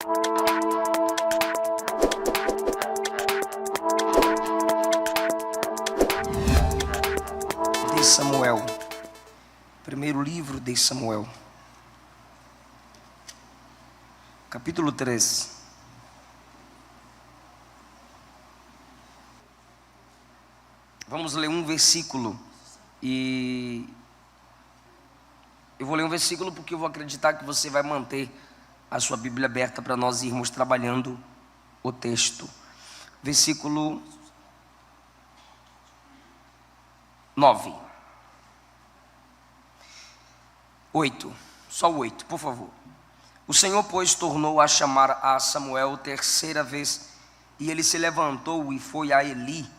De Samuel, primeiro livro de Samuel, capítulo 3. Vamos ler um versículo e eu vou ler um versículo porque eu vou acreditar que você vai manter a sua Bíblia aberta para nós irmos trabalhando o texto. Versículo 9. 8, só o 8, por favor. O Senhor, pois, tornou a chamar a Samuel terceira vez, e ele se levantou e foi a Eli,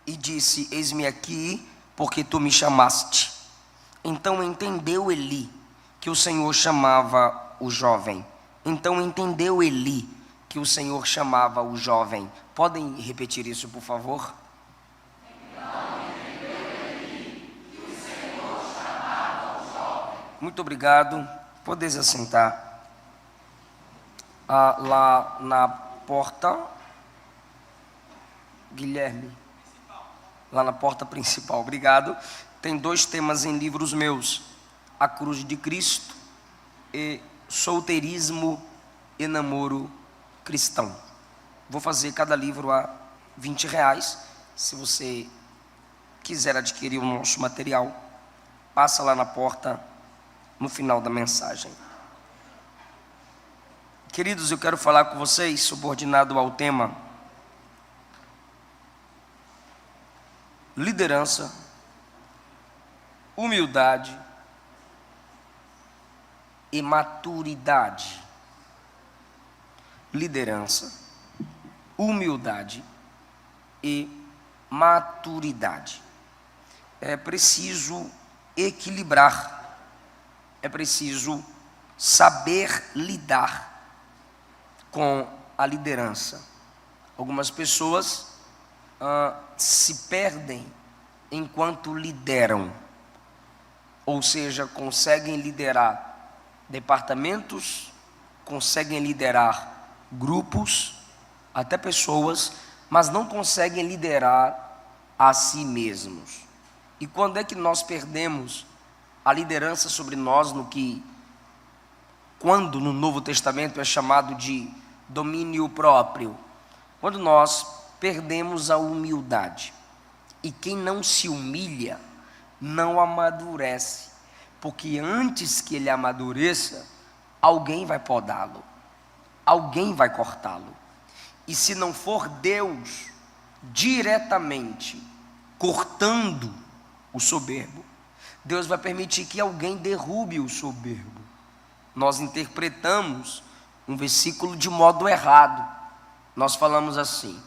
e disse: eis-me aqui, porque tu me chamaste. Então entendeu Eli que o Senhor chamava o jovem. Podem repetir isso, por favor? Muito obrigado. Pode se assentar. Lá na porta, Guilherme, lá na porta principal, obrigado. Tem dois temas em livros meus: a cruz de Cristo e solteirismo e namoro cristão. Vou fazer cada livro a R$20. Se você quiser adquirir o nosso material, passa lá na porta no final da mensagem. Queridos, eu quero falar com vocês subordinado ao tema liderança, humildade e maturidade. Liderança, humildade e maturidade. É preciso equilibrar. É preciso saber lidar com a liderança. Algumas pessoas se perdem enquanto lideram, ou seja, conseguem liderar departamentos, conseguem liderar grupos, até pessoas, mas não conseguem liderar a si mesmos. E quando é que nós perdemos a liderança sobre nós quando no Novo Testamento é chamado de domínio próprio? Quando nós perdemos a humildade. E quem não se humilha não amadurece, porque antes que ele amadureça, alguém vai podá-lo, alguém vai cortá-lo. E se não for Deus diretamente cortando o soberbo, Deus vai permitir que alguém derrube o soberbo. Nós interpretamos um versículo de modo errado. Nós falamos assim: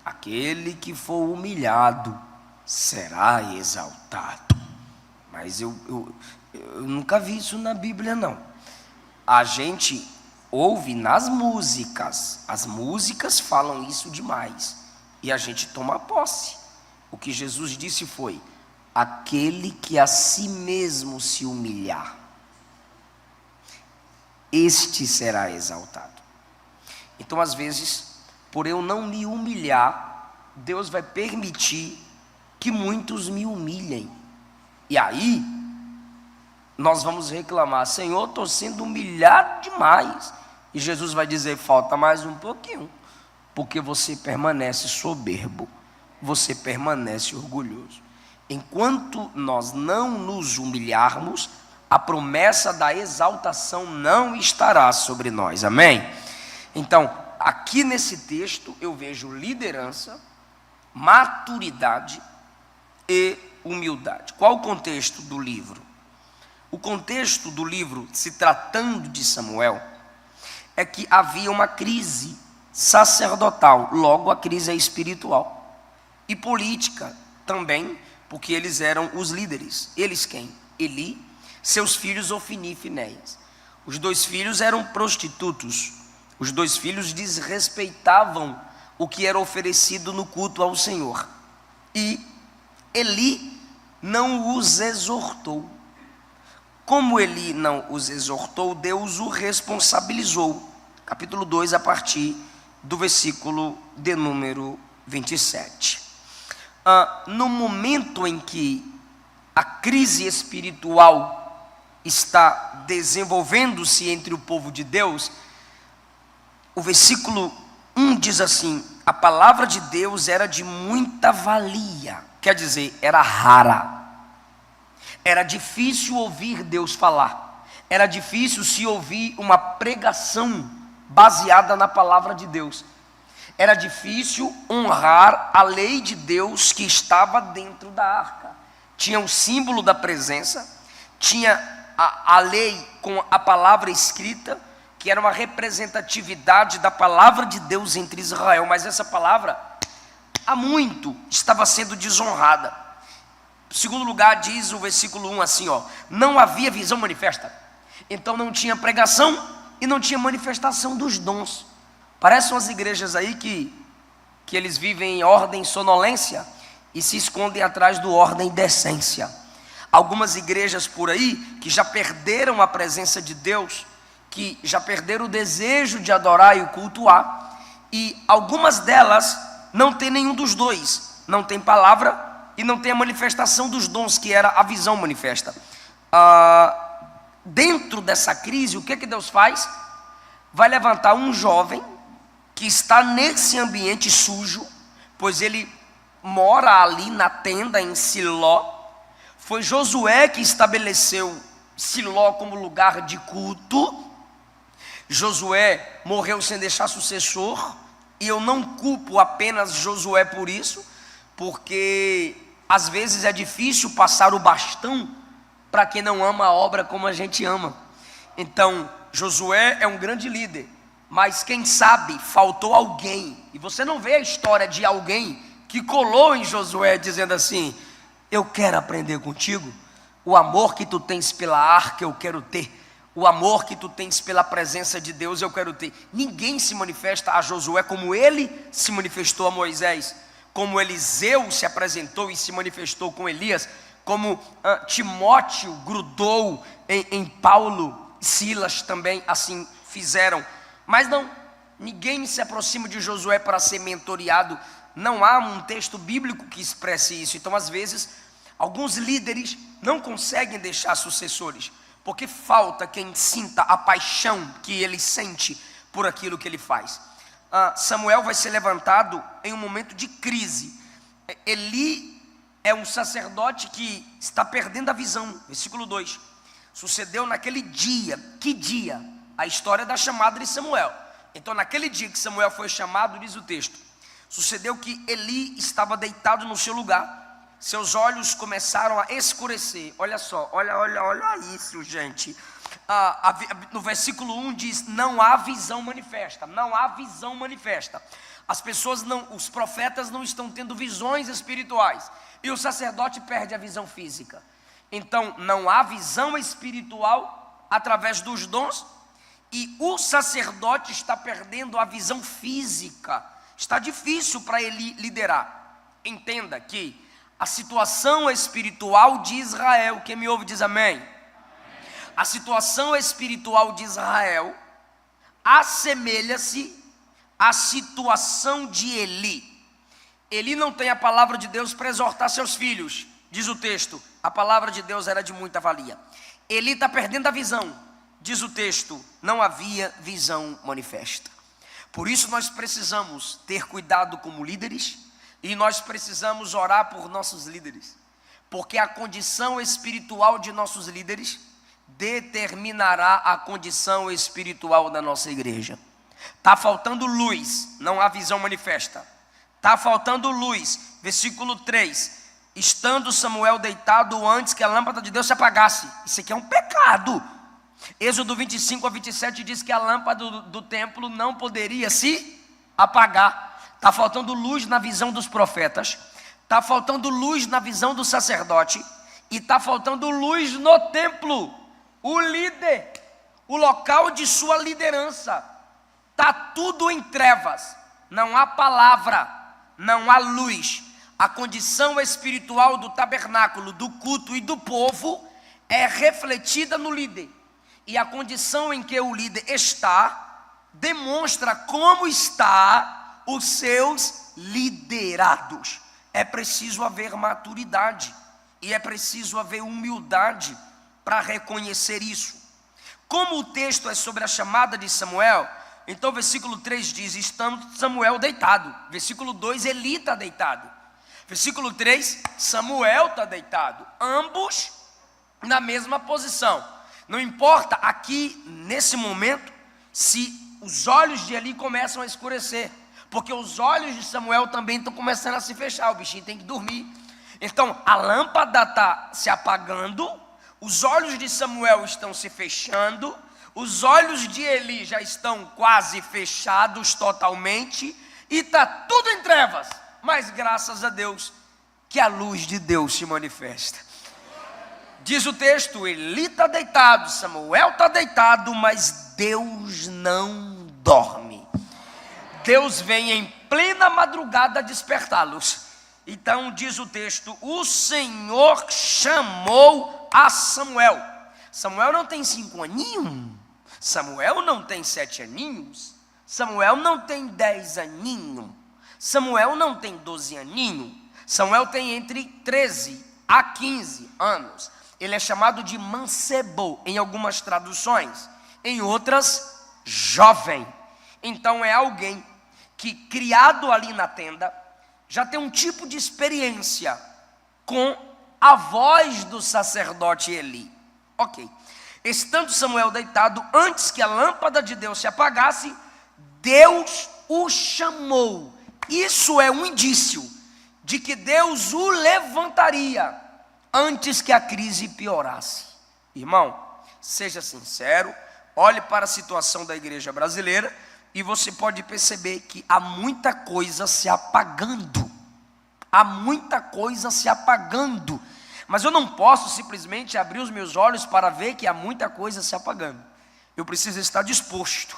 aquele que for humilhado será exaltado. Mas eu nunca vi isso na Bíblia, não. A gente ouve nas músicas. As músicas falam isso demais. E a gente toma posse. O que Jesus disse foi: aquele que a si mesmo se humilhar, este será exaltado. Então, às vezes, por eu não me humilhar, Deus vai permitir que muitos me humilhem. E aí, nós vamos reclamar: Senhor, estou sendo humilhado demais. E Jesus vai dizer: falta mais um pouquinho, porque você permanece soberbo, você permanece orgulhoso. Enquanto nós não nos humilharmos, a promessa da exaltação não estará sobre nós, amém? Então, aqui nesse texto eu vejo liderança, maturidade e humildade. Qual o contexto do livro? O contexto do livro, se tratando de Samuel, é que havia uma crise sacerdotal, logo a crise é espiritual, e política também, porque eles eram os líderes. Eles quem? Eli, seus filhos Ofni e Finéias. Os dois filhos eram prostitutos. Os dois filhos desrespeitavam o que era oferecido no culto ao Senhor. E Eli não os exortou. Como Eli não os exortou, Deus o responsabilizou. capítulo 2, a partir do versículo de número 27. No momento em que a crise espiritual está desenvolvendo-se entre o povo de Deus, o versículo 1 diz assim: a palavra de Deus era de muita valia, quer dizer, era rara, era difícil ouvir Deus falar, era difícil se ouvir uma pregação baseada na palavra de Deus, era difícil honrar a lei de Deus que estava dentro da arca. Tinha o símbolo da presença, tinha a lei com a palavra escrita, que era uma representatividade da palavra de Deus entre Israel, mas essa palavra há muito estava sendo desonrada. Em segundo lugar, diz o versículo 1 assim, não havia visão manifesta, então não tinha pregação e não tinha manifestação dos dons. Parecem umas igrejas aí que eles vivem em ordem e sonolência e se escondem atrás do ordem e decência. Algumas igrejas por aí que já perderam a presença de Deus, que já perderam o desejo de adorar e cultuar, e algumas delas não tem nenhum dos dois, não tem palavra e não tem a manifestação dos dons, que era a visão manifesta. Dentro dessa crise, o que Deus faz? Vai levantar um jovem que está nesse ambiente sujo, pois ele mora ali na tenda em Siló. Foi Josué que estabeleceu Siló como lugar de culto. Josué morreu sem deixar sucessor, e eu não culpo apenas Josué por isso, porque às vezes é difícil passar o bastão para quem não ama a obra como a gente ama. Então, Josué é um grande líder, mas quem sabe faltou alguém, e você não vê a história de alguém que colou em Josué dizendo assim: eu quero aprender contigo, o amor que tu tens pela arca eu quero ter, o amor que tu tens pela presença de Deus eu quero ter. Ninguém se manifesta a Josué como ele se manifestou a Moisés, como Eliseu se apresentou e se manifestou com Elias, como Timóteo grudou em Paulo, Silas também assim fizeram. Mas não, ninguém se aproxima de Josué para ser mentoreado. Não há um texto bíblico que expresse isso. Então, às vezes, alguns líderes não conseguem deixar sucessores, porque falta quem sinta a paixão que ele sente por aquilo que ele faz. Samuel vai ser levantado em um momento de crise. Eli é um sacerdote que está perdendo a visão. Versículo 2. Sucedeu naquele dia. Que dia? A história da chamada de Samuel. Então, naquele dia que Samuel foi chamado, diz o texto, sucedeu que Eli estava deitado no seu lugar, seus olhos começaram a escurecer. Olha só, olha isso, gente. No versículo 1 diz: não há visão manifesta, não há visão manifesta. As pessoas os profetas não estão tendo visões espirituais, e o sacerdote perde a visão física. Então, não há visão espiritual através dos dons, e o sacerdote está perdendo a visão física. Está difícil para ele liderar. Entenda que a situação espiritual de Israel, quem me ouve diz amém. A situação espiritual de Israel assemelha-se à situação de Eli. Eli não tem a palavra de Deus para exortar seus filhos, diz o texto. A palavra de Deus era de muita valia. Eli está perdendo a visão, diz o texto, não havia visão manifesta. Por isso nós precisamos ter cuidado como líderes, e nós precisamos orar por nossos líderes, porque a condição espiritual de nossos líderes determinará a condição espiritual da nossa igreja. Está faltando luz, não há visão manifesta. Está faltando luz, versículo 3, estando Samuel deitado antes que a lâmpada de Deus se apagasse. Isso aqui é um pecado. Êxodo 25 a 27 diz que a lâmpada do templo não poderia se apagar. Está faltando luz na visão dos profetas, está faltando luz na visão do sacerdote, e está faltando luz no templo. O líder, o local de sua liderança, está tudo em trevas, não há palavra, não há luz. A condição espiritual do tabernáculo, do culto e do povo é refletida no líder, e a condição em que o líder está demonstra como está os seus liderados. É preciso haver maturidade e é preciso haver humildade para reconhecer isso. Como o texto é sobre a chamada de Samuel, então versículo 3 diz: estando Samuel deitado. Versículo 2, Eli está deitado. Versículo 3, Samuel está deitado. Ambos na mesma posição. Não importa aqui, nesse momento, se os olhos de Eli começam a escurecer, porque os olhos de Samuel também estão começando a se fechar, o bichinho tem que dormir. Então, a lâmpada está se apagando, os olhos de Samuel estão se fechando, os olhos de Eli já estão quase fechados totalmente, e está tudo em trevas, mas graças a Deus, que a luz de Deus se manifesta. Diz o texto, Eli está deitado, Samuel está deitado, mas Deus não dorme. Deus vem em plena madrugada despertá-los. Então diz o texto, o Senhor chamou a Samuel. Samuel não tem 5 aninhos, Samuel não tem 7 aninhos, Samuel não tem 10 aninhos, Samuel não tem 12 aninhos, Samuel tem entre 13 a 15 anos. Ele é chamado de mancebo em algumas traduções, em outras, jovem. Então é alguém que, criado ali na tenda, já tem um tipo de experiência com a voz do sacerdote Eli. Ok. Estando Samuel deitado, antes que a lâmpada de Deus se apagasse, Deus o chamou. Isso é um indício de que Deus o levantaria antes que a crise piorasse. Irmão, seja sincero, olhe para a situação da igreja brasileira e você pode perceber que há muita coisa se apagando. Há muita coisa se apagando. Mas eu não posso simplesmente abrir os meus olhos para ver que há muita coisa se apagando. Eu preciso estar disposto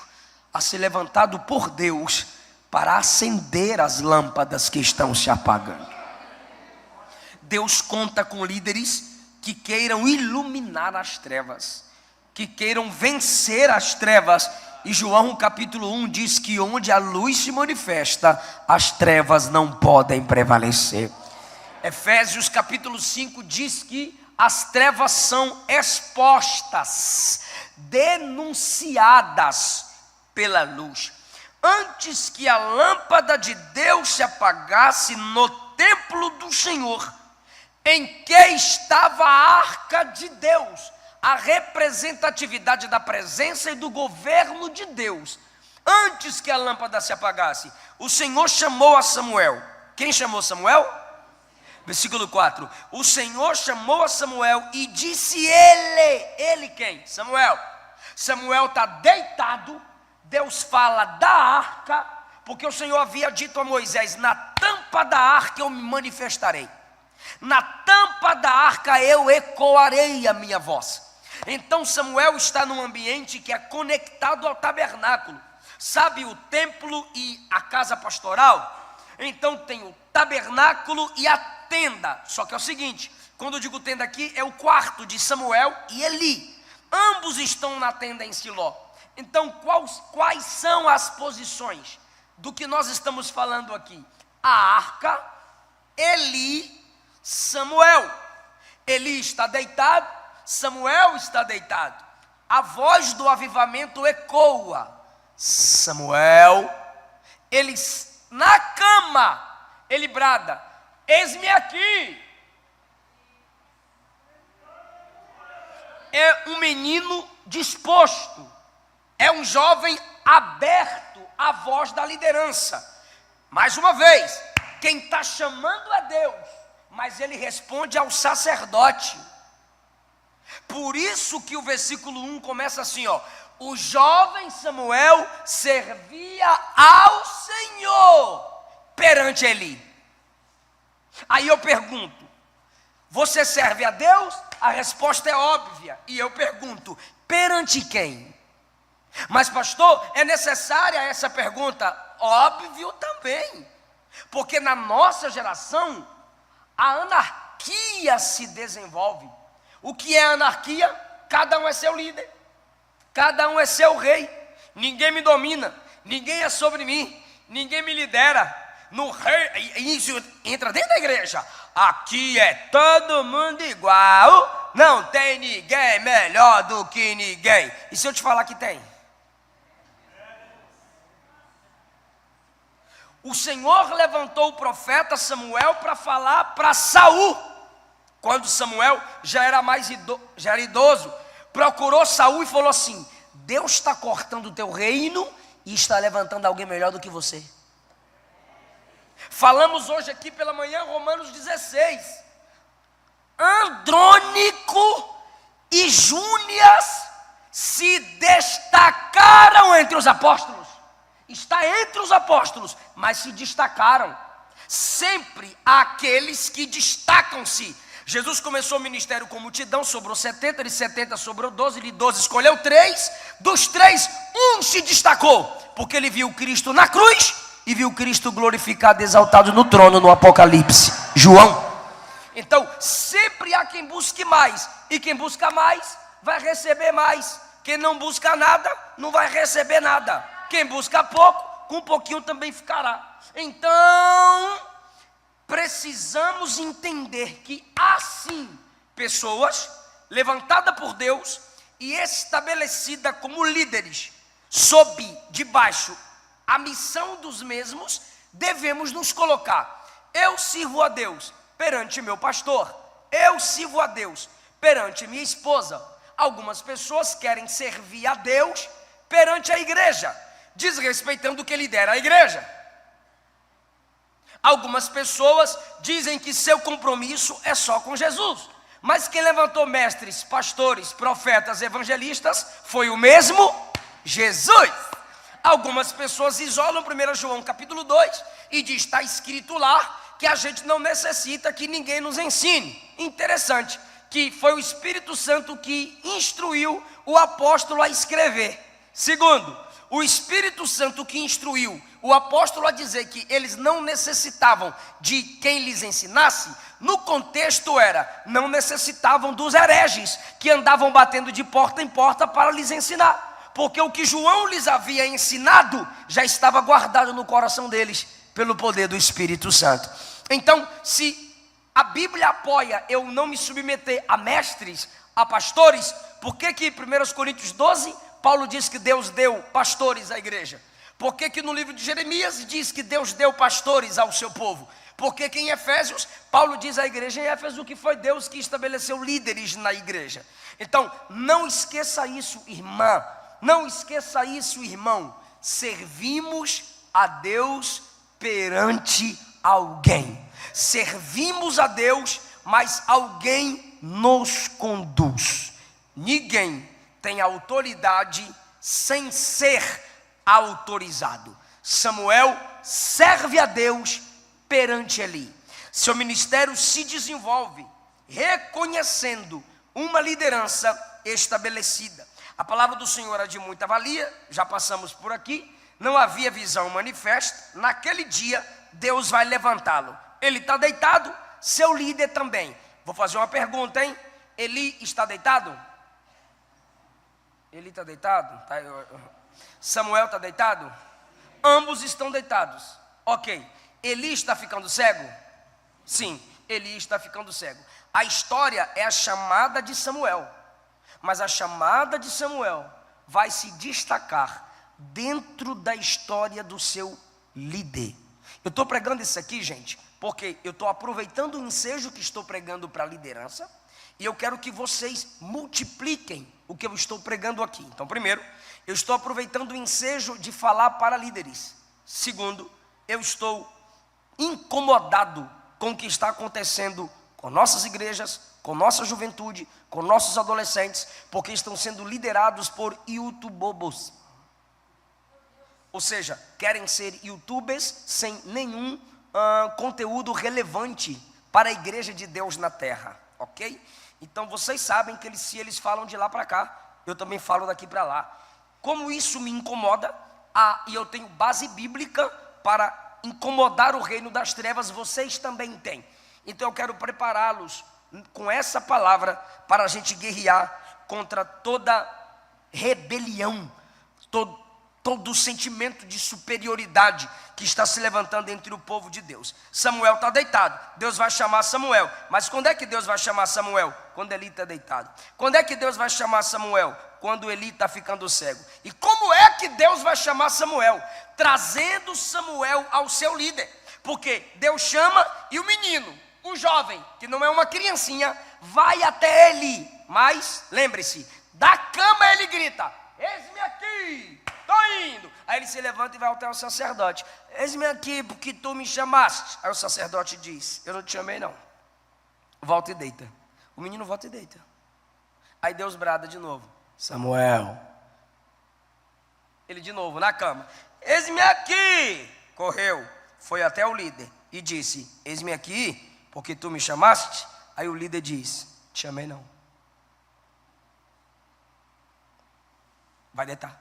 a ser levantado por Deus para acender as lâmpadas que estão se apagando. Deus conta com líderes que queiram iluminar as trevas, que queiram vencer as trevas. E João capítulo 1 diz que onde a luz se manifesta, as trevas não podem prevalecer. Efésios capítulo 5 diz que as trevas são expostas, denunciadas pela luz. Antes que a lâmpada de Deus se apagasse no templo do Senhor, em que estava a arca de Deus, a representatividade da presença e do governo de Deus. Antes que a lâmpada se apagasse, o Senhor chamou a Samuel. Quem chamou Samuel? Versículo 4, o Senhor chamou a Samuel e disse ele quem? Samuel. Samuel está deitado, Deus fala da arca, porque o Senhor havia dito a Moisés, na tampa da arca eu me manifestarei. Na tampa da arca eu ecoarei a minha voz. Então Samuel está num ambiente que é conectado ao tabernáculo. Sabe o templo e a casa pastoral? Então tem o tabernáculo e a tenda. Só que é o seguinte, quando eu digo tenda aqui, é o quarto de Samuel e Eli. Ambos estão na tenda em Siló. Então quais são as posições do que nós estamos falando aqui? A arca, Eli, Samuel. Eli está deitado, Samuel está deitado. A voz do avivamento ecoa. Samuel, ele na cama, ele brada, eis-me aqui. É um menino disposto, é um jovem aberto à voz da liderança. Mais uma vez, quem está chamando é Deus, mas ele responde ao sacerdote. Por isso que o versículo 1 começa assim, ó: o jovem Samuel servia ao Senhor perante Eli. Aí eu pergunto, você serve a Deus? A resposta é óbvia. E eu pergunto, perante quem? Mas pastor, é necessária essa pergunta? Óbvio também. Porque na nossa geração, a anarquia se desenvolve. O que é anarquia? Cada um é seu líder, cada um é seu rei. ninguém me domina, ninguém é sobre mim, ninguém me lidera. No rei, isso entra dentro da igreja. Aqui é todo mundo igual, não tem ninguém melhor do que ninguém. E se eu te falar que tem? O Senhor levantou o profeta Samuel para falar para Saul. Quando Samuel já era idoso, procurou Saul e falou assim: Deus está cortando o teu reino e está levantando alguém melhor do que você. Falamos hoje aqui pela manhã, Romanos 16. Andrônico e Júnias se destacaram entre os apóstolos. Está entre os apóstolos, mas se destacaram. Sempre há aqueles que destacam-se. Jesus começou o ministério com multidão, sobrou 70, de 70 sobrou 12, de 12 escolheu 3, dos 3, um se destacou, porque ele viu Cristo na cruz e viu Cristo glorificado, exaltado no trono, no Apocalipse. João. Então, sempre há quem busque mais, e quem busca mais, vai receber mais. Quem não busca nada, não vai receber nada. Quem busca pouco, com um pouquinho também ficará. Então, precisamos entender que há sim pessoas levantadas por Deus e estabelecidas como líderes, sob, debaixo, a missão dos mesmos, devemos nos colocar. Eu sirvo a Deus perante meu pastor, eu sirvo a Deus perante minha esposa. Algumas pessoas querem servir a Deus perante a igreja, desrespeitando quem lidera a igreja. Algumas pessoas dizem que seu compromisso é só com Jesus, mas quem levantou mestres, pastores, profetas, evangelistas foi o mesmo Jesus. Algumas pessoas isolam 1 João capítulo 2 e diz: está escrito lá que a gente não necessita que ninguém nos ensine. Interessante, que foi o Espírito Santo que instruiu o apóstolo a escrever. Segundo, o Espírito Santo que instruiu o apóstolo a dizer que eles não necessitavam de quem lhes ensinasse, no contexto era, não necessitavam dos hereges que andavam batendo de porta em porta para lhes ensinar, porque o que João lhes havia ensinado já estava guardado no coração deles pelo poder do Espírito Santo. Então, se a Bíblia apoia eu não me submeter a mestres, a pastores, por que que 1 Coríntios 12 Paulo diz que Deus deu pastores à igreja? Por que que no livro de Jeremias diz que Deus deu pastores ao seu povo? Porque que em Efésios, Paulo diz à igreja em Éfeso que foi Deus que estabeleceu líderes na igreja. Então, não esqueça isso, irmã. Não esqueça isso, irmão. Servimos a Deus perante alguém. Servimos a Deus, mas alguém nos conduz. Ninguém tem autoridade sem ser autorizado. Samuel serve a Deus perante Eli. Seu ministério se desenvolve reconhecendo uma liderança estabelecida. A palavra do Senhor é de muita valia, já passamos por aqui. Não havia visão manifesta. Naquele dia Deus vai levantá-lo. Ele está deitado, seu líder também. Vou fazer uma pergunta, hein? Eli está deitado? Ele está deitado? Samuel está deitado? Ambos estão deitados. Ok. Eli está ficando cego? Sim, Eli está ficando cego. A história é a chamada de Samuel. Mas a chamada de Samuel vai se destacar dentro da história do seu líder. Eu estou pregando isso aqui, gente, porque eu estou aproveitando o ensejo que estou pregando para a liderança. E eu quero que vocês multipliquem o que eu estou pregando aqui. Então, primeiro, eu estou aproveitando o ensejo de falar para líderes. Segundo, eu estou incomodado com o que está acontecendo com nossas igrejas, com nossa juventude, com nossos adolescentes, porque estão sendo liderados por youtubobos. Ou seja, querem ser youtubers sem nenhum conteúdo relevante para a igreja de Deus na terra, ok? Então vocês sabem que se eles falam de lá para cá, eu também falo daqui para lá. Como isso me incomoda, e eu tenho base bíblica para incomodar o reino das trevas, vocês também têm. Então eu quero prepará-los com essa palavra para a gente guerrear contra toda rebelião, todo o sentimento de superioridade que está se levantando entre o povo de Deus. Samuel está deitado, Deus vai chamar Samuel. Mas quando é que Deus vai chamar Samuel? Quando Eli está deitado. Quando é que Deus vai chamar Samuel? Quando Eli está ficando cego. E como é que Deus vai chamar Samuel? Trazendo Samuel ao seu líder. Porque Deus chama e o menino, o jovem, que não é uma criancinha, vai até Eli. Mas, lembre-se, da cama ele grita: eis-me aqui, estou indo. Aí ele se levanta e vai até o sacerdote: eis-me aqui porque tu me chamaste. Aí o sacerdote diz: eu não te chamei não. Volta e deita. O menino volta e deita. Aí Deus brada de novo: Samuel. Ele de novo na cama: eis-me aqui. Correu, foi até o líder e disse: eis-me aqui porque tu me chamaste. Aí o líder diz: te chamei não. Vai deitar.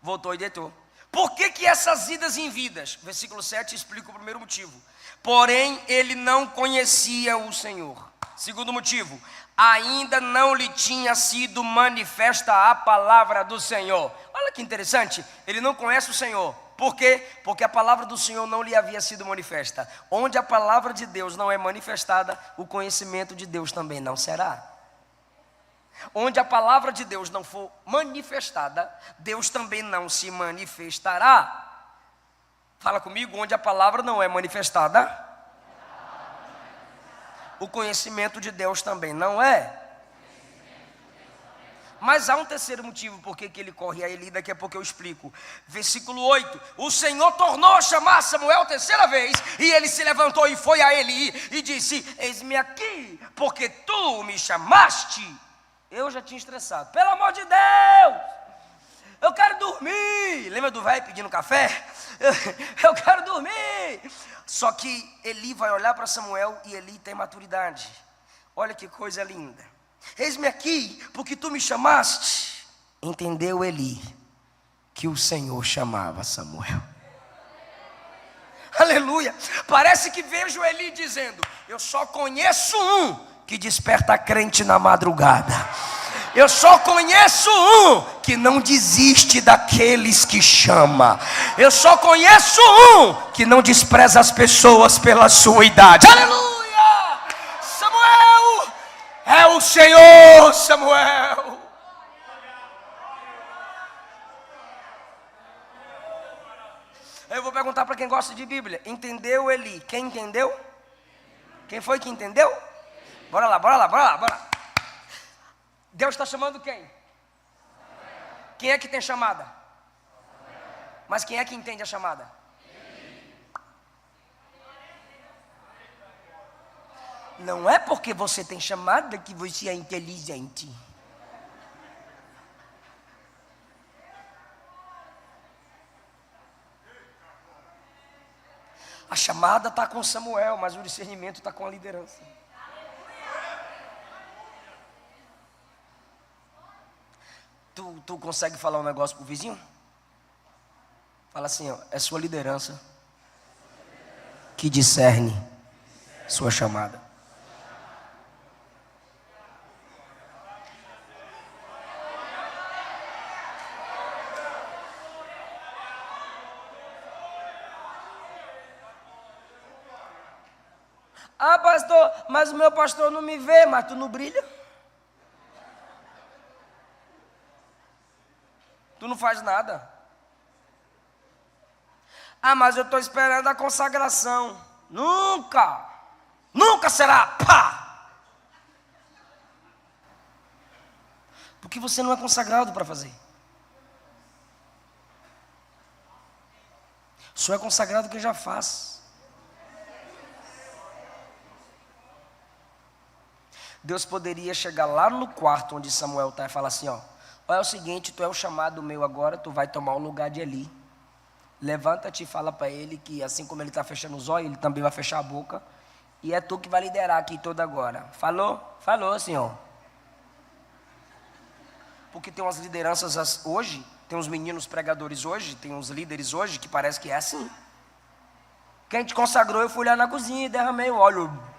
Voltou e deitou. Por que essas idas em vidas? Versículo 7 explica o primeiro motivo. Porém, ele não conhecia o Senhor. Segundo motivo, ainda não lhe tinha sido manifesta a palavra do Senhor. Olha que interessante, ele não conhece o Senhor. Por quê? Porque a palavra do Senhor não lhe havia sido manifesta. Onde a palavra de Deus não é manifestada, o conhecimento de Deus também não será. Onde a palavra de Deus não for manifestada, Deus também não se manifestará. Fala comigo: onde a palavra não é manifestada, o conhecimento de Deus também não é. Mas há um terceiro motivo por que ele corre a Eli, daqui a pouco eu explico. Versículo 8: o Senhor tornou a chamar Samuel terceira vez, e ele se levantou e foi a Eli e disse: eis-me aqui, porque tu me chamaste. Eu já tinha estressado. Pelo amor de Deus, eu quero dormir. Lembra do velho pedindo café? Eu quero dormir. Só que Eli vai olhar para Samuel e Eli tem maturidade. Olha que coisa linda. Eis-me aqui, porque tu me chamaste. Entendeu Eli que o Senhor chamava Samuel. Aleluia. Parece que vejo Eli dizendo: eu só conheço um que desperta crente na madrugada. Eu só conheço um que não desiste daqueles que chama. Eu só conheço um que não despreza as pessoas pela sua idade. Aleluia! Samuel é o Senhor, Samuel. Eu vou perguntar para quem gosta de Bíblia: entendeu Eli? Quem entendeu? Quem foi que entendeu? Bora lá, bora lá, bora lá, bora lá. Deus está chamando quem? Quem é que tem chamada? Mas quem é que entende a chamada? Não é porque você tem chamada que você é inteligente. A chamada está com Samuel, mas o discernimento está com a liderança. Tu consegue falar um negócio pro vizinho? Fala assim: ó, é sua liderança que discerne sua chamada. Ah, pastor, mas o meu pastor não me vê, mas tu não brilha? Tu não faz nada. Ah, mas eu estou esperando a consagração. Nunca. Nunca será. Pá! Porque você não é consagrado para fazer. Só é consagrado quem já faz. Deus poderia chegar lá no quarto onde Samuel está e falar assim: ó, olha, é o seguinte, tu é o chamado meu agora, tu vai tomar o lugar de Eli. Levanta-te e fala para ele que assim como ele está fechando os olhos, ele também vai fechar a boca. E é tu que vai liderar aqui toda agora. Falou? Falou, senhor. Porque tem umas lideranças hoje, tem uns meninos pregadores hoje, tem uns líderes hoje que parece que é assim. Quem te consagrou, eu fui lá na cozinha e derramei o óleo.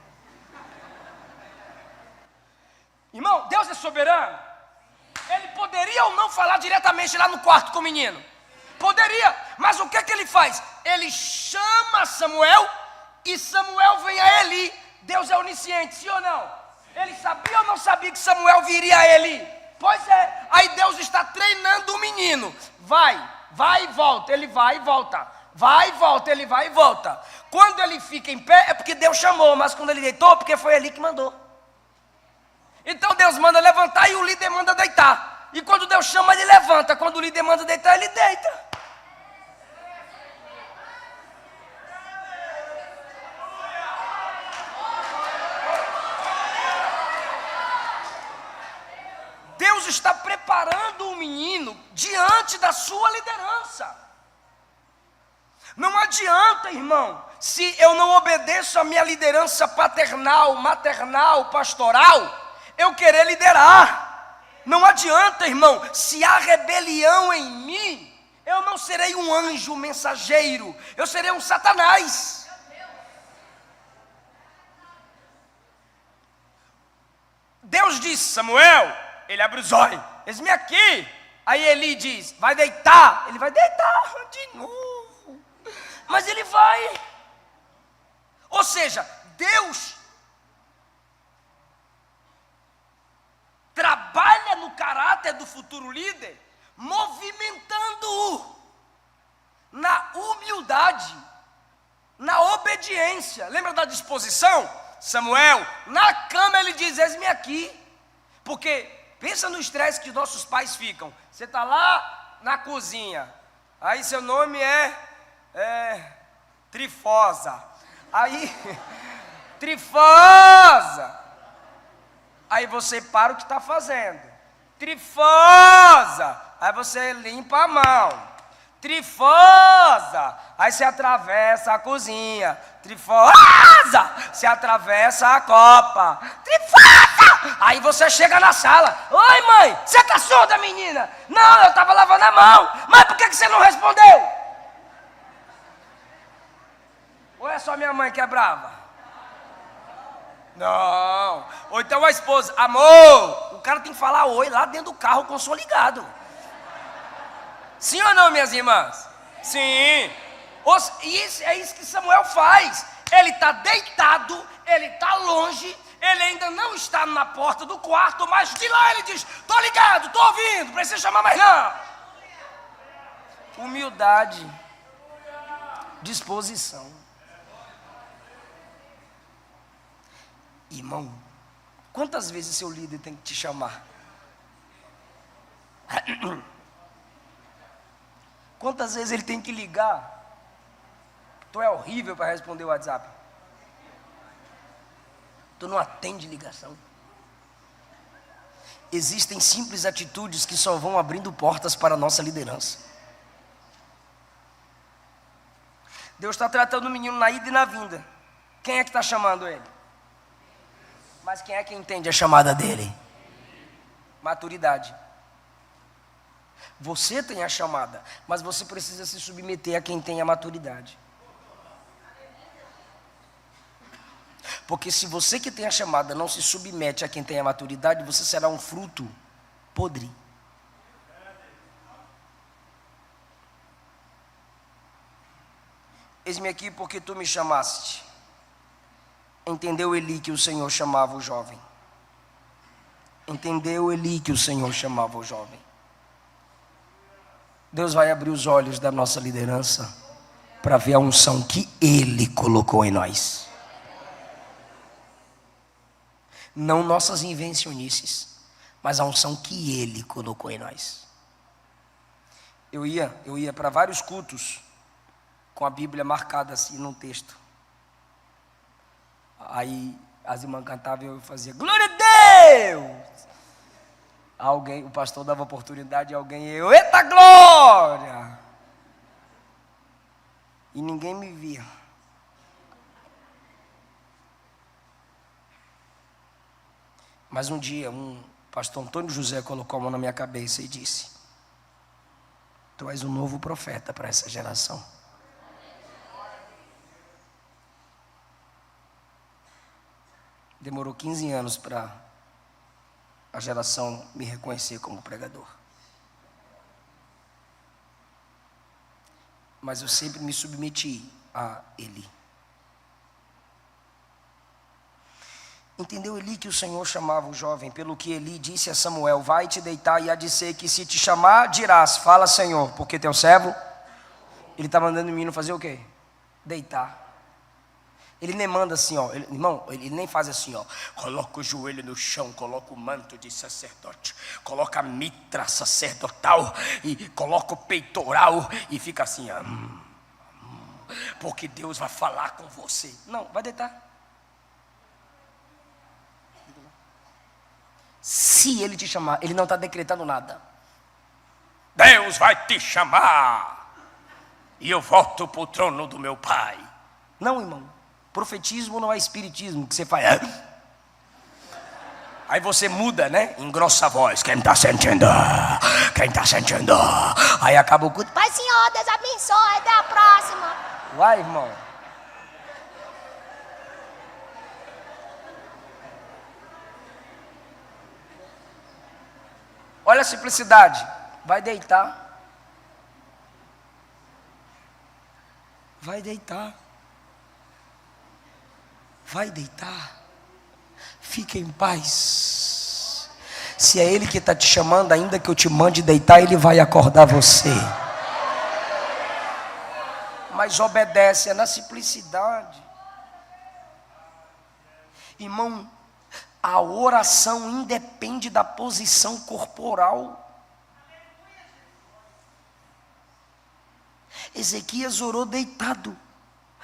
Irmão, Deus é soberano. Ele poderia poderia ou não falar diretamente lá no quarto com o menino? Poderia, mas o que é que ele faz? Ele chama Samuel e Samuel vem a Eli. Deus é onisciente, sim ou não? Ele sabia ou não sabia que Samuel viria a Eli? Pois é, aí Deus está treinando o menino. Vai e volta, ele vai e volta. Vai e volta, ele vai e volta. Quando ele fica em pé é porque Deus chamou, mas quando ele deitou é porque foi Eli que mandou. Então Deus manda levantar e o líder manda deitar. E quando Deus chama, ele levanta. Quando o líder manda deitar, ele deita. Deus está preparando o menino diante da sua liderança. Não adianta, irmão, se eu não obedeço a minha liderança paternal, maternal, pastoral, eu querer liderar. Não adianta, irmão, se há rebelião em mim, eu não serei um anjo mensageiro, eu serei um Satanás. Deus disse: Samuel, ele abre os olhos, eis-me aqui. Aí Eli diz: vai deitar. Ele vai deitar de novo. Mas ele vai. Ou seja, Deus trabalha no caráter do futuro líder, movimentando-o na humildade, na obediência. Lembra da disposição? Samuel, na cama ele diz: eis-me aqui. Porque pensa no estresse que nossos pais ficam. Você está lá na cozinha, aí seu nome é Trifosa. Aí, Trifosa. Aí você para o que está fazendo. Trifosa. Aí você limpa a mão. Trifosa. Aí você atravessa a cozinha. Trifosa. Você atravessa a copa. Trifosa. Aí você chega na sala. Oi, mãe, você está surda, menina? Não, eu estava lavando a mão. Mas por que você não respondeu? Ou é só minha mãe que é brava? Não. Ou então a esposa: amor, o cara tem que falar oi lá dentro do carro com o som ligado. Sim ou não, minhas irmãs? Sim. E é isso que Samuel faz. Ele está deitado, ele está longe, ele ainda não está na porta do quarto, mas de lá ele diz: estou ligado, estou ouvindo, não precisa chamar mais não. Humildade, disposição. Irmão, quantas vezes seu líder tem que te chamar? Quantas vezes ele tem que ligar? Tu é horrível para responder o WhatsApp. Tu não atende ligação. Existem simples atitudes que só vão abrindo portas para a nossa liderança. Deus está tratando o menino na ida e na vinda. Quem é que está chamando ele? Mas quem é que entende a chamada dele? Maturidade. Você tem a chamada, mas você precisa se submeter a quem tem a maturidade. Porque se você que tem a chamada não se submete a quem tem a maturidade, você será um fruto podre. Eis-me aqui porque tu me chamaste. Entendeu Eli que o Senhor chamava o jovem. Entendeu Eli que o Senhor chamava o jovem. Deus vai abrir os olhos da nossa liderança para ver a unção que Ele colocou em nós. Não nossas invencionices, mas a unção que Ele colocou em nós. Eu ia para vários cultos com a Bíblia marcada assim num texto. Aí as irmãs cantavam e eu fazia: glória a Deus! O pastor dava oportunidade a alguém e eu: eita glória! E ninguém me via. Mas um dia, pastor Antônio José colocou a mão na minha cabeça e disse: tu és um novo profeta para essa geração. Demorou 15 anos para a geração me reconhecer como pregador. mas eu sempre me submeti a Eli. Entendeu Eli que o Senhor chamava o jovem, pelo que Eli disse a Samuel: vai te deitar, e há de ser que se te chamar, dirás, fala Senhor, porque teu servo, ele está mandando o menino fazer o quê? Deitar. Ele nem manda assim, ó, irmão, ele nem faz assim, ó, coloca o joelho no chão, coloca o manto de sacerdote, coloca a mitra sacerdotal, e coloca o peitoral, e fica assim, ó, porque Deus vai falar com você. Não, vai deitar. Se ele te chamar, ele não está decretando nada. Deus vai te chamar, e eu volto para o trono do meu pai. Não, irmão. Profetismo não é espiritismo, que você faz. Aí você muda, né? Engrossa a voz. Quem está sentindo? Quem está sentindo? Aí acaba o culto. Pai, Senhor, Deus abençoe. Até a próxima. Vai, irmão. Olha a simplicidade. Vai deitar. Vai deitar. Vai deitar. Fica em paz. Se é Ele que está te chamando, ainda que eu te mande deitar, Ele vai acordar você. Mas obedece, é na simplicidade. Irmão, a oração independe da posição corporal. Ezequias orou deitado.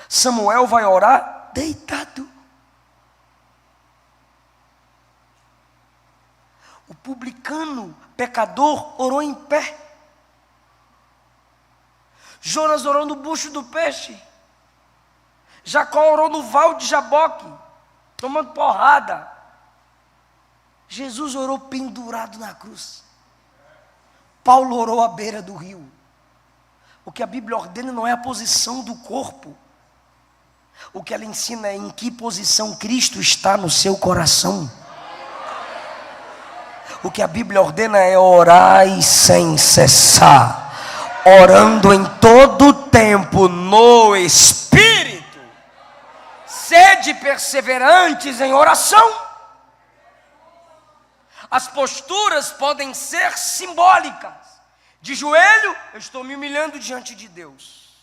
Samuel vai orar deitado. O publicano, pecador, orou em pé. Jonas orou no bucho do peixe. Jacó orou no val de Jaboque, tomando porrada. Jesus orou pendurado na cruz. Paulo orou à beira do rio. O que a Bíblia ordena não é a posição do corpo. O que ela ensina é em que posição Cristo está no seu coração. O que a Bíblia ordena é orar sem cessar, orando em todo o tempo no Espírito. Sede perseverantes em oração. As posturas podem ser simbólicas. De joelho, eu estou me humilhando diante de Deus.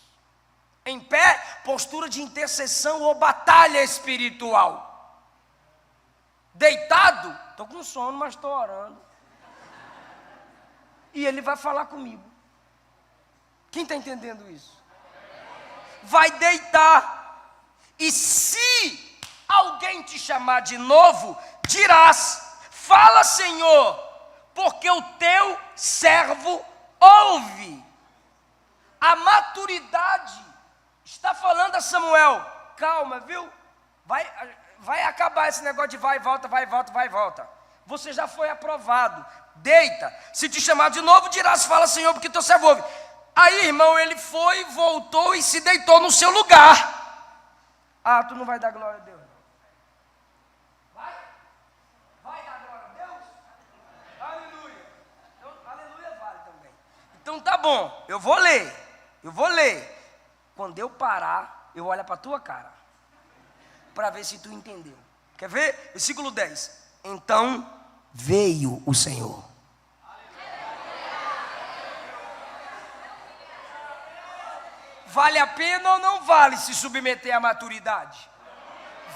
Em pé, postura de intercessão ou batalha espiritual. Deitado, estou com sono, mas estou orando. E Ele vai falar comigo. Quem está entendendo isso? Vai deitar. E se alguém te chamar de novo, dirás, fala Senhor, porque o teu servo ouve. A maturidade está falando a Samuel, calma, viu? Vai acabar esse negócio de vai e volta, vai e volta, vai e volta. Você já foi aprovado. Deita. Se te chamar de novo, dirás, fala Senhor, porque teu servo ouve. Aí, irmão, ele foi, voltou e se deitou no seu lugar. Ah, tu não vai dar glória a Deus? Vai? Vai dar glória a Deus? Aleluia. Então, aleluia vale também. Então tá bom, eu vou ler. Quando eu parar, eu olho para a tua cara, para ver se tu entendeu. Quer ver? Versículo 10. Então veio o Senhor. Vale a pena ou não vale se submeter à maturidade?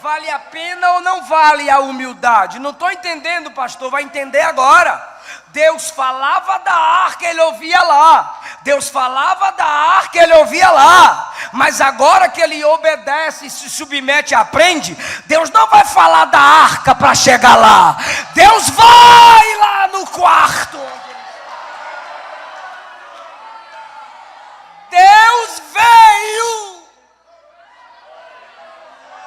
Vale a pena ou não vale a humildade? Não estou entendendo, pastor, vai entender agora. Deus falava da arca, ele ouvia lá. Deus falava da arca, ele ouvia lá. Mas agora que ele obedece, se submete e aprende, Deus não vai falar da arca para chegar lá. Deus vai lá no quarto. Deus veio.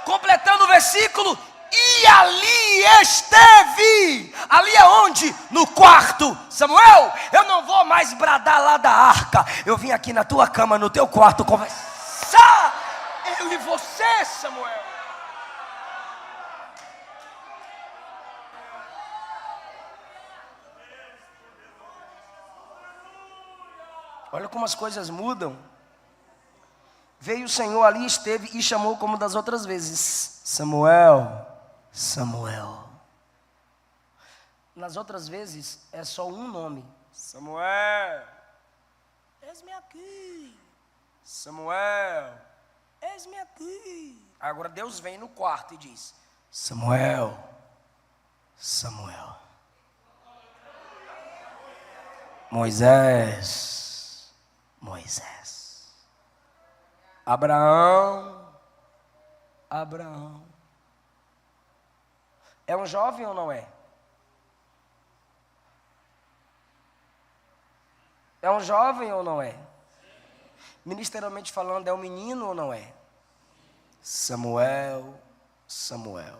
Completando o versículo, e ali esteve. Ali é onde? No quarto. Samuel, eu não vou mais bradar lá da arca. Eu vim aqui na tua cama, no teu quarto, conversar. Eu e você, Samuel. Olha como as coisas mudam. Veio o Senhor ali, esteve e chamou como das outras vezes: Samuel, Samuel. Nas outras vezes é só um nome: Samuel, eis-me aqui. Samuel, eis-me aqui. Agora Deus vem no quarto e diz: Samuel, Samuel. Moisés, Moisés. Abraão, Abraão. É um jovem ou não é? É um jovem ou não é? Ministerialmente falando, é um menino ou não é? Samuel, Samuel.